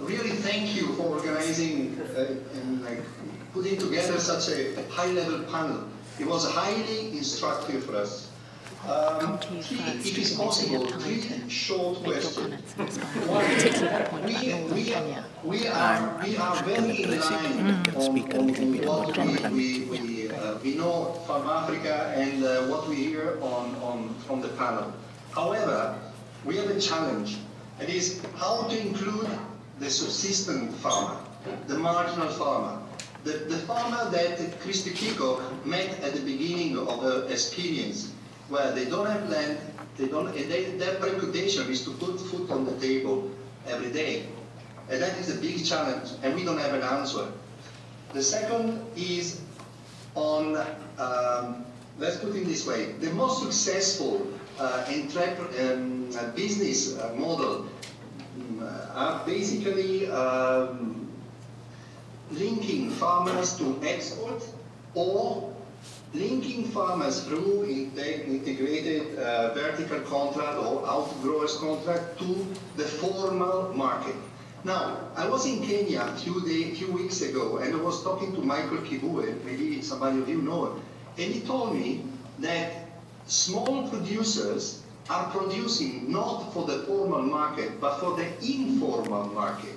K: really thank you for organizing and putting together such a high-level panel. It was highly instructive for us. If it's possible, 3 short questions. One, we are very in line on what we know from Africa and what we hear from the panel. However, we have a challenge. It is how to include the subsistence farmer, the marginal farmer, the farmer that Christy Peacock met at the beginning of her experience, where they don't have land, their preoccupation is to put food on the table every day. And that is a big challenge, and we don't have an answer. The second is on, let's put it this way, the most successful business model are basically linking farmers to export or linking farmers through integrated vertical contract or outgrowers contract to the formal market. Now, I was in Kenya a few weeks ago, and I was talking to Michael Kibue, maybe somebody of you know him, and he told me that small producers are producing not for the formal market, but for the informal market.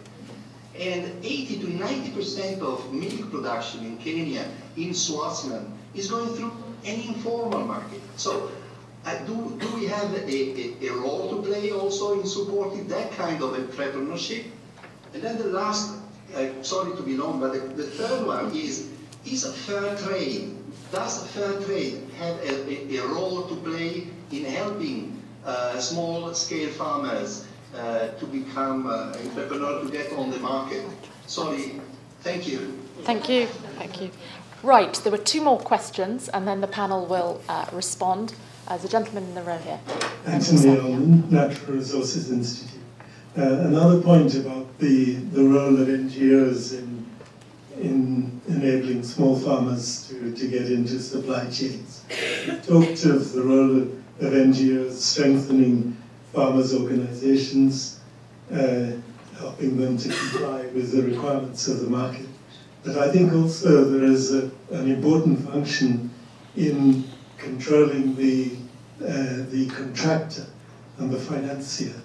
K: And 80 to 90% of milk production in Kenya, in Swaziland, is going through an informal market. So, do we have a role to play also in supporting that kind of entrepreneurship? And then the last, sorry to be long, but the third one is fair trade. Does fair trade have a role to play in helping small-scale farmers to become entrepreneurs, to get on the market? Sorry, thank you.
A: Thank you, thank you. Right, there were two more questions, and then the panel will respond. As a gentleman in the row here.
L: Anthony on Natural Resources Institute. Another point about the role of NGOs in enabling small farmers to get into supply chains. You talked of the role of NGOs strengthening farmers' organizations, helping them to comply with the requirements of the market. But I think also there is an important function in controlling the contractor and the financier.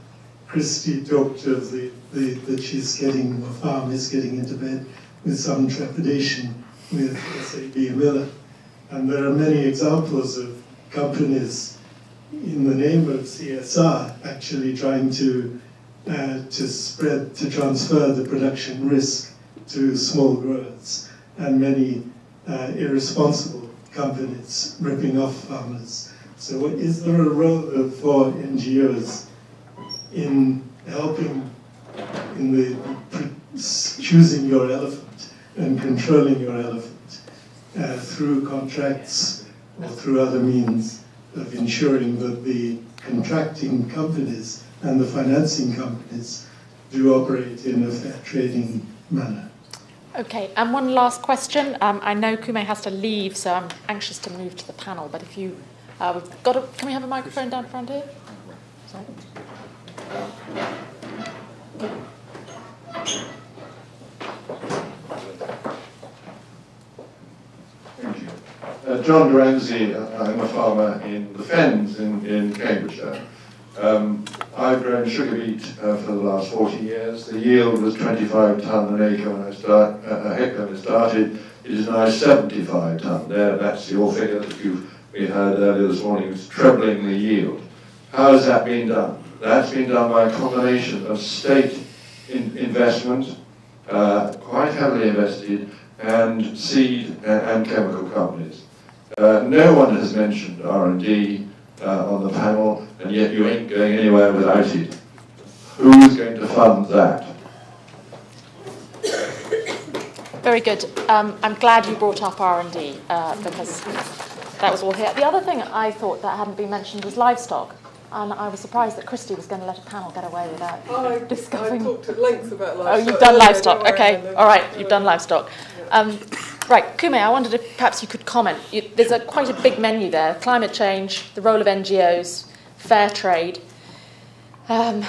L: Christy talked of that she's getting, the farm is getting into bed with some trepidation with SAB Miller. And there are many examples of companies in the name of CSR actually trying to transfer the production risk to small growers, and many irresponsible companies ripping off farmers. So is there a role for NGOs in helping in the choosing your elephant and controlling your elephant through contracts or through other means of ensuring that the contracting companies and the financing companies do operate in a fair trading manner?
A: Okay, and one last question. I know Kume has to leave, so I'm anxious to move to the panel, but if you... can we have a microphone down front here? Sorry.
M: Thank you. John Duranzi, I'm a farmer in the Fens in Cambridgeshire. I've grown sugar beet for the last 40 years. The yield was 25 tonne an acre when a hectare when I started. It is now 75 tonne. That's your figure that we heard earlier this morning. It's trebling the yield. How has that been done? That's been done by a combination of state investment, quite heavily invested, and seed and chemical companies. No one has mentioned R&D on the panel, and yet you ain't going anywhere without it. Who's going to fund that?
A: Very good. I'm glad you brought up R&D because that was all here. The other thing I thought that hadn't been mentioned was livestock. And I was surprised that Christy was going to let a panel get away without discussing...
F: I talked at length about livestock.
A: Oh, you've done livestock. Okay, all right, you've done livestock. Right, Kume, I wondered if perhaps you could comment. There's quite a big menu there. Climate change, the role of NGOs, fair trade, and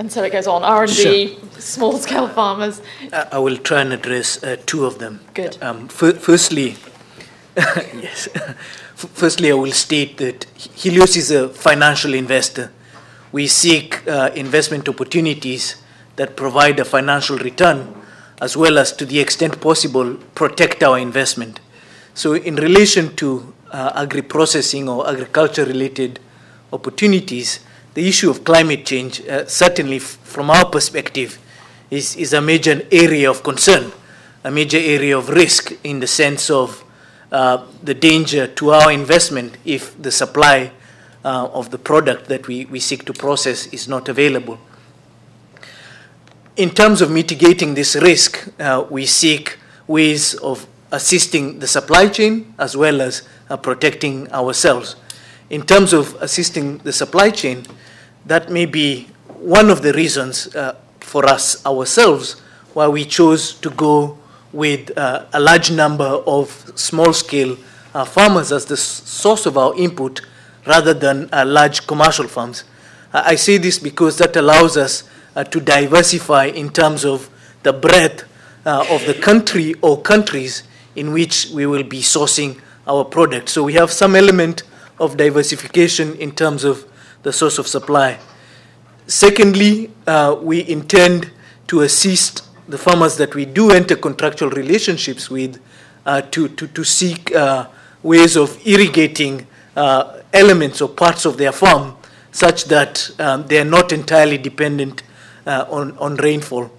A: so it goes on. R&D, sure. Small-scale farmers.
C: I will try and address two of them.
A: Good.
C: Firstly, yes. Firstly, I will state that Helios is a financial investor. We seek investment opportunities that provide a financial return, as well as, to the extent possible, protect our investment. So in relation to agri-processing or agriculture-related opportunities, the issue of climate change, certainly from our perspective, is a major area of concern, a major area of risk in the sense of the danger to our investment if the supply of the product that we seek to process is not available. In terms of mitigating this risk, we seek ways of assisting the supply chain as well as protecting ourselves. In terms of assisting the supply chain, that may be one of the reasons for us ourselves why we chose to go with a large number of small-scale farmers as the source of our input rather than large commercial farms. I say this because that allows us to diversify in terms of the breadth of the country or countries in which we will be sourcing our product. So we have some element of diversification in terms of the source of supply. Secondly, we intend to assist the farmers that we do enter contractual relationships with to seek ways of irrigating elements or parts of their farm such that they are not entirely dependent on rainfall.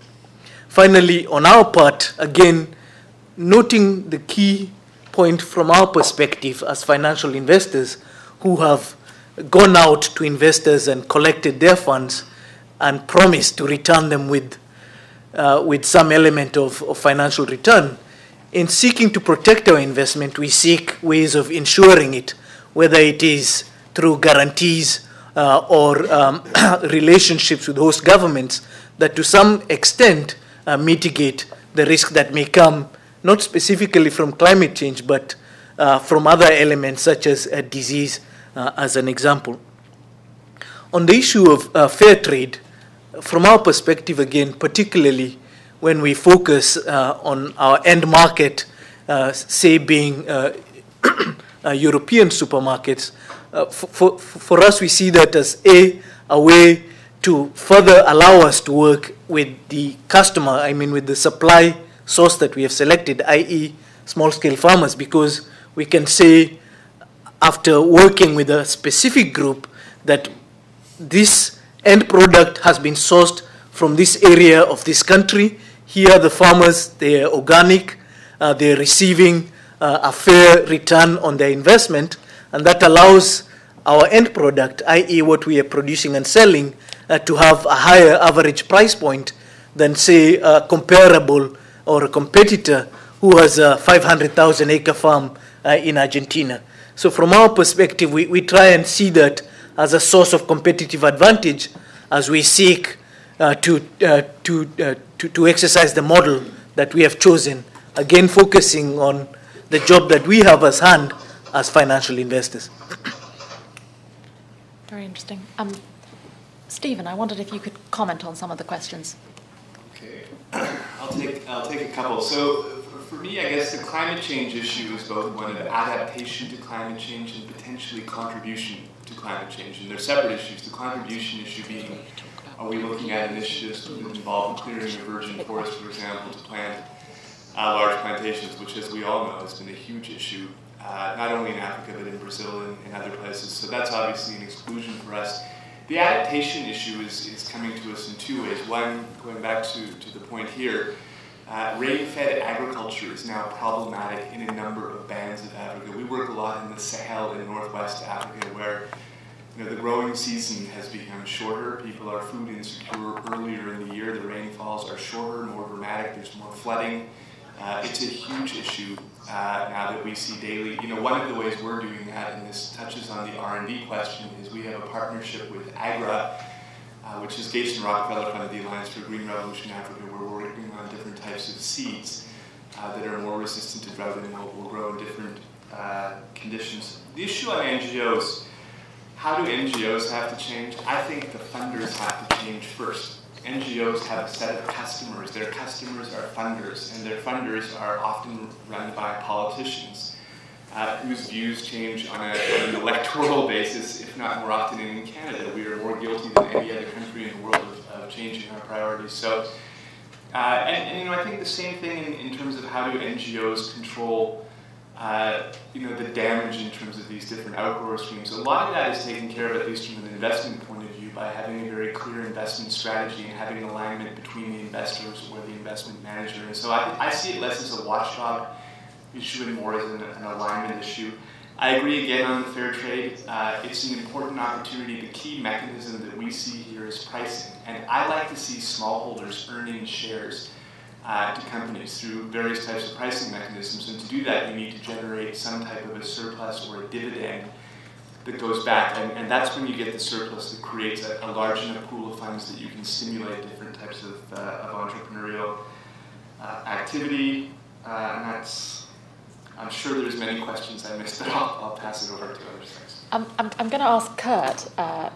C: Finally, on our part, again, noting the key point from our perspective as financial investors who have gone out to investors and collected their funds and promised to return them with some element of financial return. In seeking to protect our investment, we seek ways of ensuring it, whether it is through guarantees or relationships with host governments that to some extent mitigate the risk that may come not specifically from climate change, but from other elements such as disease, as an example. On the issue of fair trade, from our perspective, again, particularly when we focus on our end market, say being European supermarkets, for us we see that as a way to further allow us to work with the customer, I mean with the supply source that we have selected, i.e. small-scale farmers, because we can say after working with a specific group that this end product has been sourced from this area of this country. Here are the farmers, they are organic, they are receiving a fair return on their investment, and that allows our end product, i.e. what we are producing and selling, to have a higher average price point than, say, a comparable or a competitor who has a 500,000 acre farm in Argentina. So from our perspective, we try and see that as a source of competitive advantage as we seek to exercise the model that we have chosen, again focusing on the job that we have as hand as financial investors.
A: Very interesting. Stephen, I wondered if you could comment on some of the questions.
B: Okay, I'll take a couple. So for me, I guess the climate change issue is both one of adaptation to climate change and potentially contribution to climate change. And they're separate issues. The contribution issue being, are we looking at initiatives that involve clearing a virgin forest, for example, to plant large plantations, which, as we all know, has been a huge issue, not only in Africa, but in Brazil and in other places. So that's obviously an exclusion for us. The adaptation issue is coming to us in two ways. One, going back to the point here, rain-fed agriculture is now problematic in a number of bands of Africa. We work a lot in the Sahel in northwest Africa, where the growing season has become shorter. People are food insecure earlier in the year. The rainfalls are shorter, more dramatic. There's more flooding. It's a huge issue now that we see daily. One of the ways we're doing that, and this touches on the R&D question, is we have a partnership with AGRA, which is Gates and Rockefeller funded the Alliance for Green Revolution Africa, where we're working on different types of seeds that are more resistant to drought and will grow in different conditions. The issue on NGOs, how do NGOs have to change? I think the funders have to change first. NGOs have a set of customers. Their customers are funders, and their funders are often run by politicians whose views change on an electoral basis, if not more often. And in Canada, we are more guilty than any other country in the world of changing our priorities. So, and I think the same thing in terms of how do NGOs control the damage in terms of these different outgrower streams. A lot of that is taken care of, at least from an investment point of view, by having a very clear investment strategy and having an alignment between the investors or the investment manager. And so I see it less as a watchdog issue and more as an alignment issue. I agree again on the fair trade. It's an important opportunity. The key mechanism that we see here is pricing. And I like to see smallholders earning shares to companies through various types of pricing mechanisms. And to do that, you need to generate some type of a surplus or a dividend that goes back. And that's when you get the surplus that creates a large enough pool of funds that you can stimulate different types of entrepreneurial activity. And that's I'm sure there's many questions I missed, but I'll pass it over to others. Thanks.
A: I'm going to ask Kurt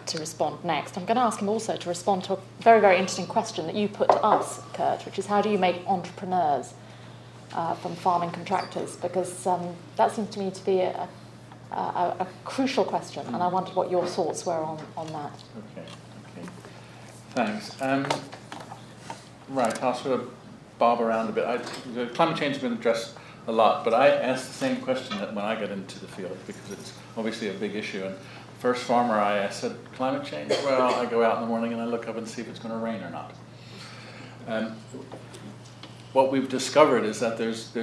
A: to respond next. I'm going to ask him also to respond to a very, very interesting question that you put to us, Kurt, which is how do you make entrepreneurs from farming contractors? Because that seems to me to be a crucial question, and I wondered what your thoughts were on that.
E: Okay. Thanks. Right, I'll sort of bob around a bit. Climate change has been addressed a lot, but I asked the same question when I got into the field because it's obviously a big issue. And the first farmer I asked said, climate change? Well, I go out in the morning and I look up and see if it's going to rain or not. What we've discovered is that there's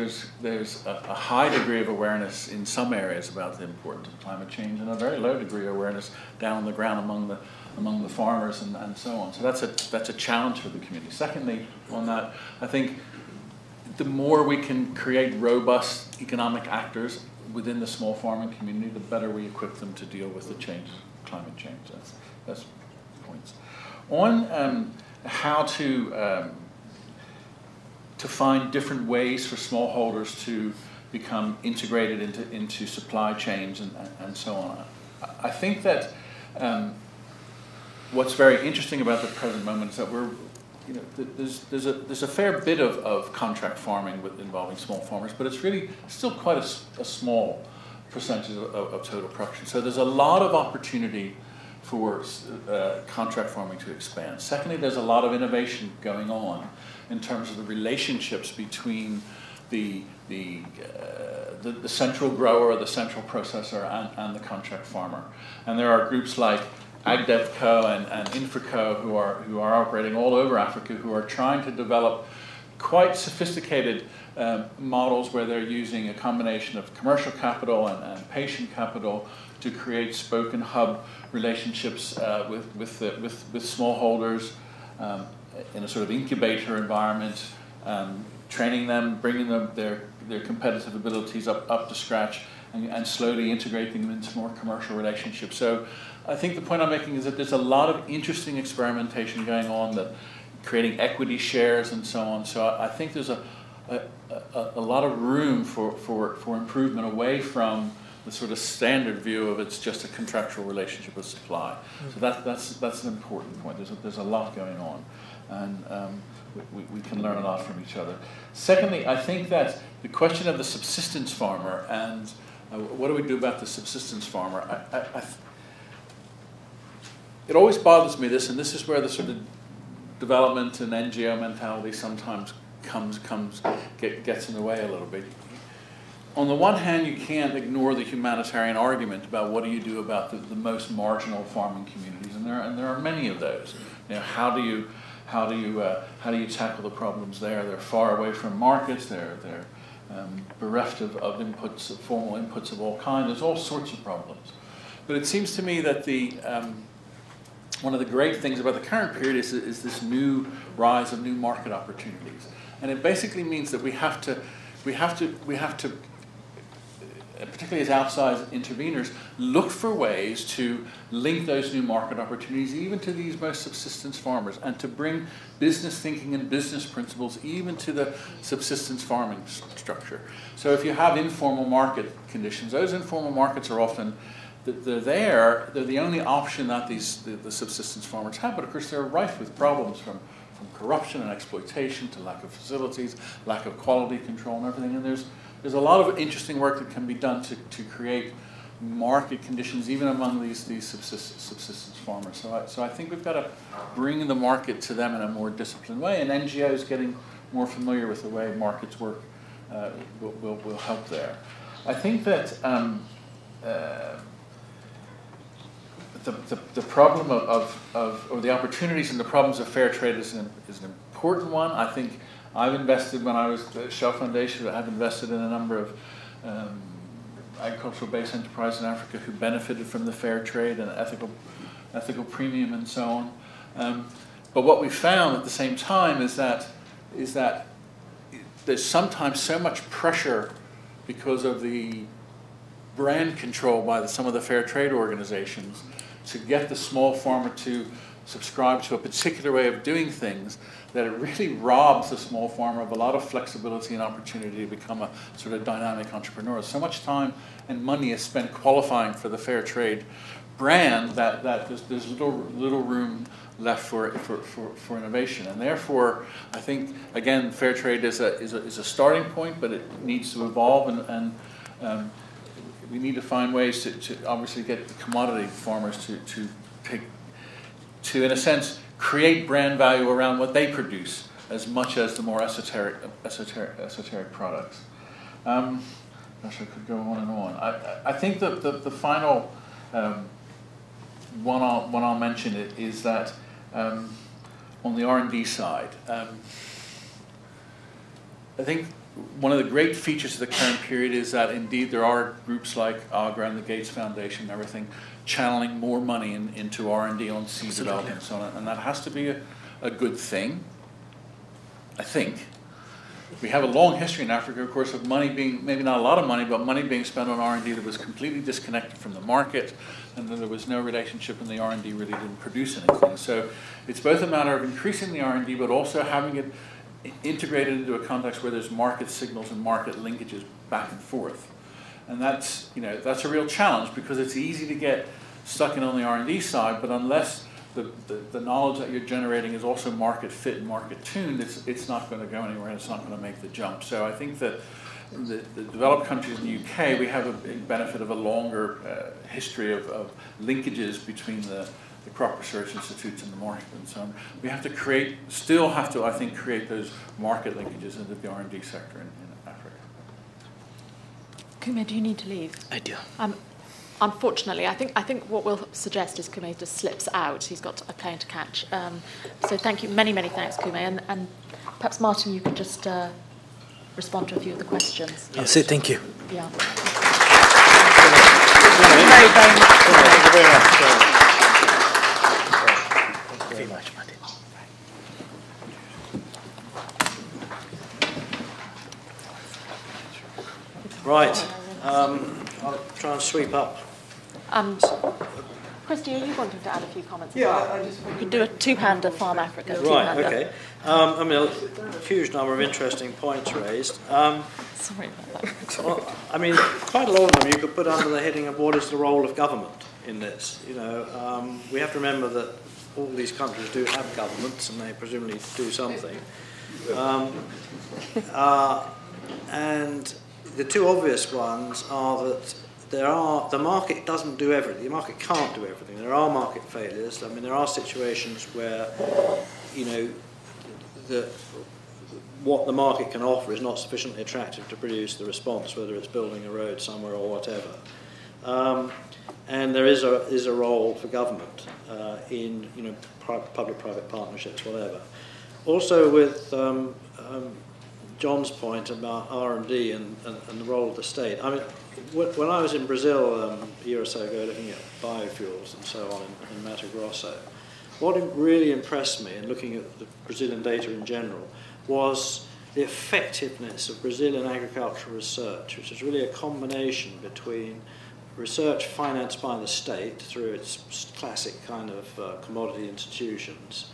E: a high degree of awareness in some areas about the importance of climate change, and a very low degree of awareness down on the ground among the farmers and so on. So that's a challenge for the community. Secondly, on that, I think the more we can create robust economic actors within the small farming community, the better we equip them to deal with the climate change. That's points. On how to find different ways for smallholders to become integrated into supply chains and so on. I think that what's very interesting about the present moment is that there's a fair bit of contract farming involving small farmers, but it's really still quite a small percentage of total production. So there's a lot of opportunity for contract farming to expand. Secondly, there's a lot of innovation going on in terms of the relationships between the central grower, the central processor, and the contract farmer. And there are groups like AgDevCo and InfraCo who are operating all over Africa, who are trying to develop quite sophisticated models where they're using a combination of commercial capital and patient capital to create spoke and hub relationships with smallholders in a sort of incubator environment, training them, bringing them their competitive abilities up to scratch, and slowly integrating them into more commercial relationships. So I think the point I'm making is that there's a lot of interesting experimentation going on, that creating equity shares and so on. So I think there's a lot of room for improvement away from the sort of standard view of it's just a contractual relationship with supply. So that's an important point. There's a lot going on, and we can learn a lot from each other. Secondly, I think that the question of the subsistence farmer and what do we do about the subsistence farmer? It always bothers me this, and this is where the sort of development and NGO mentality sometimes gets in the way a little bit. On the one hand, you can't ignore the humanitarian argument about what do you do about the most marginal farming communities, and there are many of those. How do you tackle the problems there? They're far away from markets. They're bereft of inputs, of formal inputs of all kinds. There's all sorts of problems. But it seems to me that one of the great things about the current period is this new rise of new market opportunities, and it basically means that we have to, particularly as outside interveners, look for ways to link those new market opportunities even to these most subsistence farmers, and to bring business thinking and business principles even to the subsistence farming structure. So if you have informal market conditions, those informal markets are often they're the only option that the subsistence farmers have, but of course they're rife with problems from corruption and exploitation to lack of facilities, lack of quality control and everything, and there's a lot of interesting work that can be done to create market conditions even among these subsistence farmers. So I think we've got to bring the market to them in a more disciplined way, and NGOs getting more familiar with the way markets work will help there. I think that the problem or the opportunities and the problems of fair trade is an important one. I think I've invested, when I was at the Shell Foundation, I've invested in a number of agricultural-based enterprises in Africa who benefited from the fair trade and ethical premium and so on. But what we found at the same time is that there's sometimes so much pressure because of the brand control by some of the fair trade organizations to get the small farmer to subscribe to a particular way of doing things, that it really robs the small farmer of a lot of flexibility and opportunity to become a sort of dynamic entrepreneur. So much time and money is spent qualifying for the fair trade brand that there's little room left for innovation. And therefore, I think, again, fair trade is a starting point, but it needs to evolve, and we need to find ways to obviously get the commodity farmers to, in a sense, create brand value around what they produce as much as the more esoteric products. Gosh, I could go on and on. I think that the final one I'll mention is that on the R&D side, I think one of the great features of the current period is that indeed there are groups like AGRA and the Gates Foundation and everything channeling more money into R&D on seed development and so on, and that has to be a good thing, I think. We have a long history in Africa, of course, of money being, maybe not a lot of money, but money being spent on R&D that was completely disconnected from the market, and then there was no relationship, and the R&D really didn't produce anything. So it's both a matter of increasing the R&D, but also having it integrated into a context where there's market signals and market linkages back and forth. And that's a real challenge, because it's easy to get stuck in on the R&D side, but unless the knowledge that you're generating is also market fit and market tuned, it's not going to go anywhere, and it's not going to make the jump. So I think that the developed countries in the UK, we have a big benefit of a longer history of linkages between the crop research institutes and the market and so on. We have to still have to, I think, create those market linkages into the R&D sector in Africa.
A: Kume, do you need to leave?
C: I do.
A: Unfortunately, I think what we'll suggest is Kume just slips out. He's got a plane to catch. So thank you, many thanks, Kume. And perhaps, Martin, you could just respond to a few of the questions.
C: I'll say thank you.
A: Yeah.
C: Thank you very much. Thank you very much, Martin.
D: Right. I'll try and sweep up.
A: Christy, are you wanting to add a few comments?
F: Yeah, I just
A: you could do a two-hander Farm Africa.
D: Right, okay. I mean, a huge number of interesting points raised.
A: Sorry about that.
D: Well, I mean, quite a lot of them you could put under the heading of what is the role of government in this. We have to remember that all these countries do have governments, and they presumably do something. And the two obvious ones are that the market doesn't do everything. The market can't do everything. There are market failures. I mean, there are situations where, what the market can offer is not sufficiently attractive to produce the response, whether it's building a road somewhere or whatever. And there is a role for government in public-private partnerships, whatever. Also, with John's point about R&D and the role of the state. I mean, when I was in Brazil a year or so ago looking at biofuels and so on in Mato Grosso, what really impressed me in looking at the Brazilian data in general was the effectiveness of Brazilian agricultural research, which is really a combination between research financed by the state through its classic kind of commodity institutions,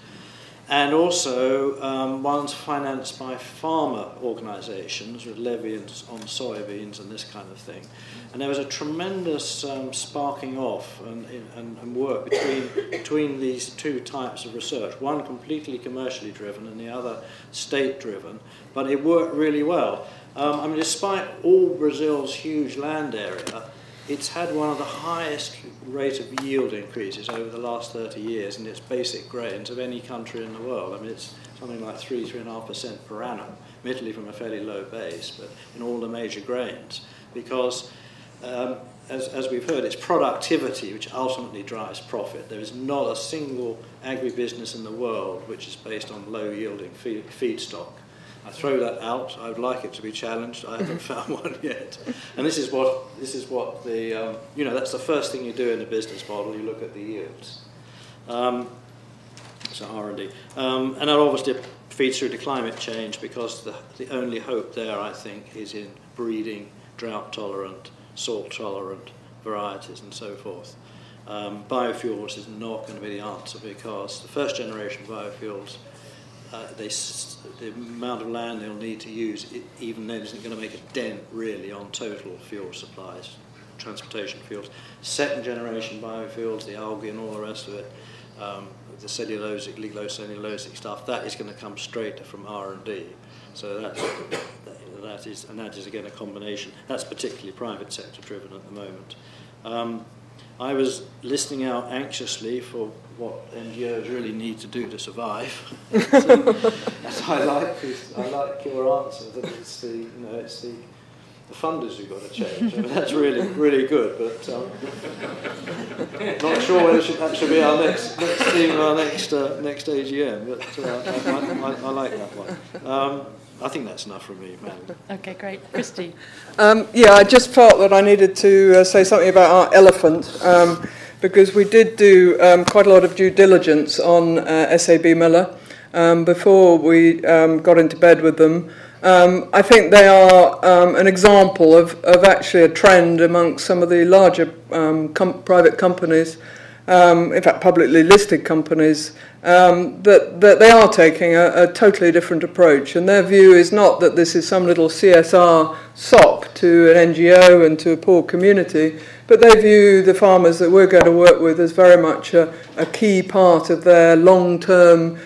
D: and also ones financed by farmer organisations with levies on soybeans and this kind of thing. And there was a tremendous sparking off and work between these two types of research, one completely commercially driven and the other state driven, but it worked really well. I mean, despite all Brazil's huge land area, it's had one of the highest rate of yield increases over the last 30 years in its basic grains of any country in the world. I mean, it's something like 3.5% per annum, admittedly from a fairly low base, but in all the major grains. Because, as we've heard, it's productivity which ultimately drives profit. There is not a single agribusiness in the world which is based on low-yielding feedstock. I throw that out. I would like it to be challenged. I haven't found one yet. And this is what the that's the first thing you do in a business model. You look at the yields. So R&D, and that obviously feeds through to climate change, because the only hope there, I think, is in breeding drought tolerant, salt tolerant varieties and so forth. Biofuels is not going to be the answer, because the first generation biofuels, the amount of land they'll need to use, even then, isn't going to make a dent really on total fuel supplies, transportation fuels. Second generation biofuels, the algae and all the rest of it, the cellulosic, lignocellulosic stuff, that is going to come straight from R&D. So that is again a combination. That's particularly private sector driven at the moment. I was listening out anxiously for what NGOs really need to do to survive. I like your answer that it's the funders who've got to change. I mean, that's really good, but not sure whether that should be our next theme of our next AGM. But I like that one. I think that's enough from me, man.
A: Okay, great. Christy.
F: Yeah, I just felt that I needed to say something about our elephant, because we did do quite a lot of due diligence on SAB Miller before we got into bed with them. I think they are an example of actually a trend amongst some of the larger private companies, in fact publicly listed companies, that they are taking a totally different approach. And their view is not that this is some little CSR sop to an NGO and to a poor community, but they view the farmers that we're going to work with as very much a key part of their long-term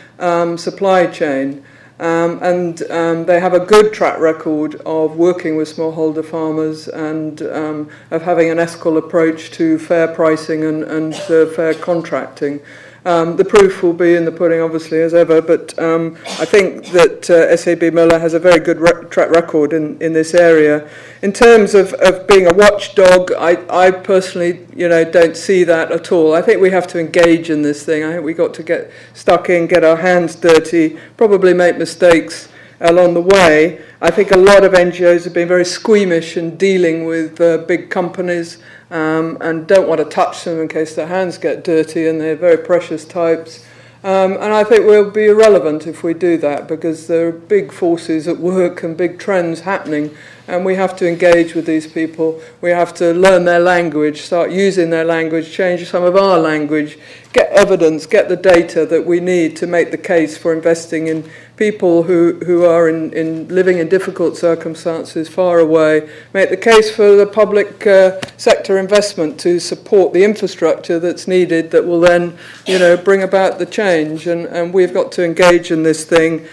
F: supply chain. And they have a good track record of working with smallholder farmers and of having an ethical approach to fair pricing and fair contracting. The proof will be in the pudding, obviously, as ever, but I think that SAB Miller has a very good track record in this area. In terms of being a watchdog, I personally, don't see that at all. I think we have to engage in this thing. I think we've got to get stuck in, get our hands dirty, probably make mistakes along the way. I think a lot of NGOs have been very squeamish in dealing with big companies and don't want to touch them in case their hands get dirty, and they're very precious types. And I think we'll be irrelevant if we do that, because there are big forces at work and big trends happening, and we have to engage with these people. We have to learn their language, start using their language, change some of our language, get evidence, get the data that we need to make the case for investing in people who are living in difficult circumstances far away, make the case for the public sector investment to support the infrastructure that's needed that will then, bring about the change. And we've got to engage in this thing.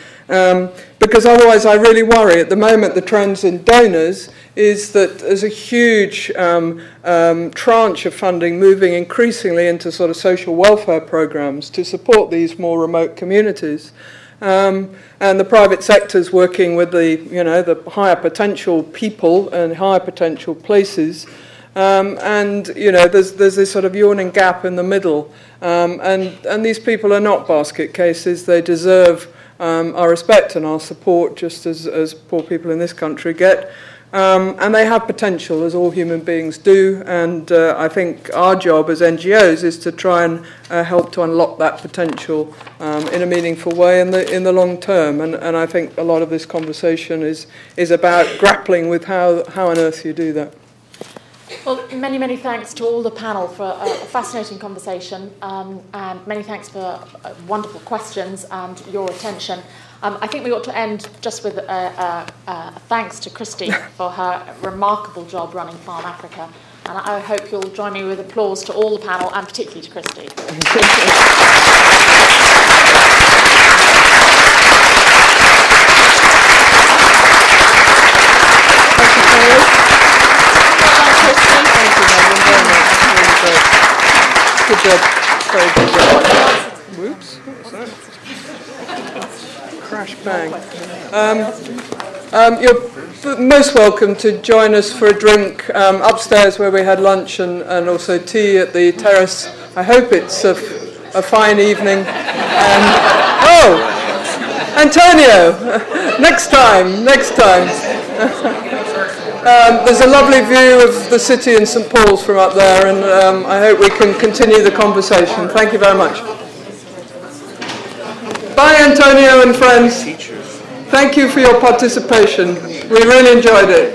F: Because otherwise I really worry. At the moment, the trends in donors is that there's a huge tranche of funding moving increasingly into sort of social welfare programs to support these more remote communities. And the private sector's working with the higher potential people and higher potential places. And there's this sort of yawning gap in the middle. And these people are not basket cases. They deserve our respect and our support, just as poor people in this country get. And they have potential, as all human beings do. And I think our job as NGOs is to try and help to unlock that potential in a meaningful way in the long term. And I think a lot of this conversation is about grappling with how on earth you do that.
A: Well, many, many thanks to all the panel for a fascinating conversation, and many thanks for wonderful questions and your attention. I think we ought to end just with thanks to Christy for her remarkable job running Farm Africa, and I hope you'll join me with applause to all the panel, and particularly to Christy.
F: Good job. Very good job. Whoops. What's that? Crash bang. You're most welcome to join us for a drink upstairs where we had lunch and also tea at the terrace. I hope it's a fine evening. Antonio! Next time. There's a lovely view of the city and St. Paul's from up there, and I hope we can continue the conversation. Thank you very much. Bye, Antonio and friends. Thank you for your participation. We really enjoyed it.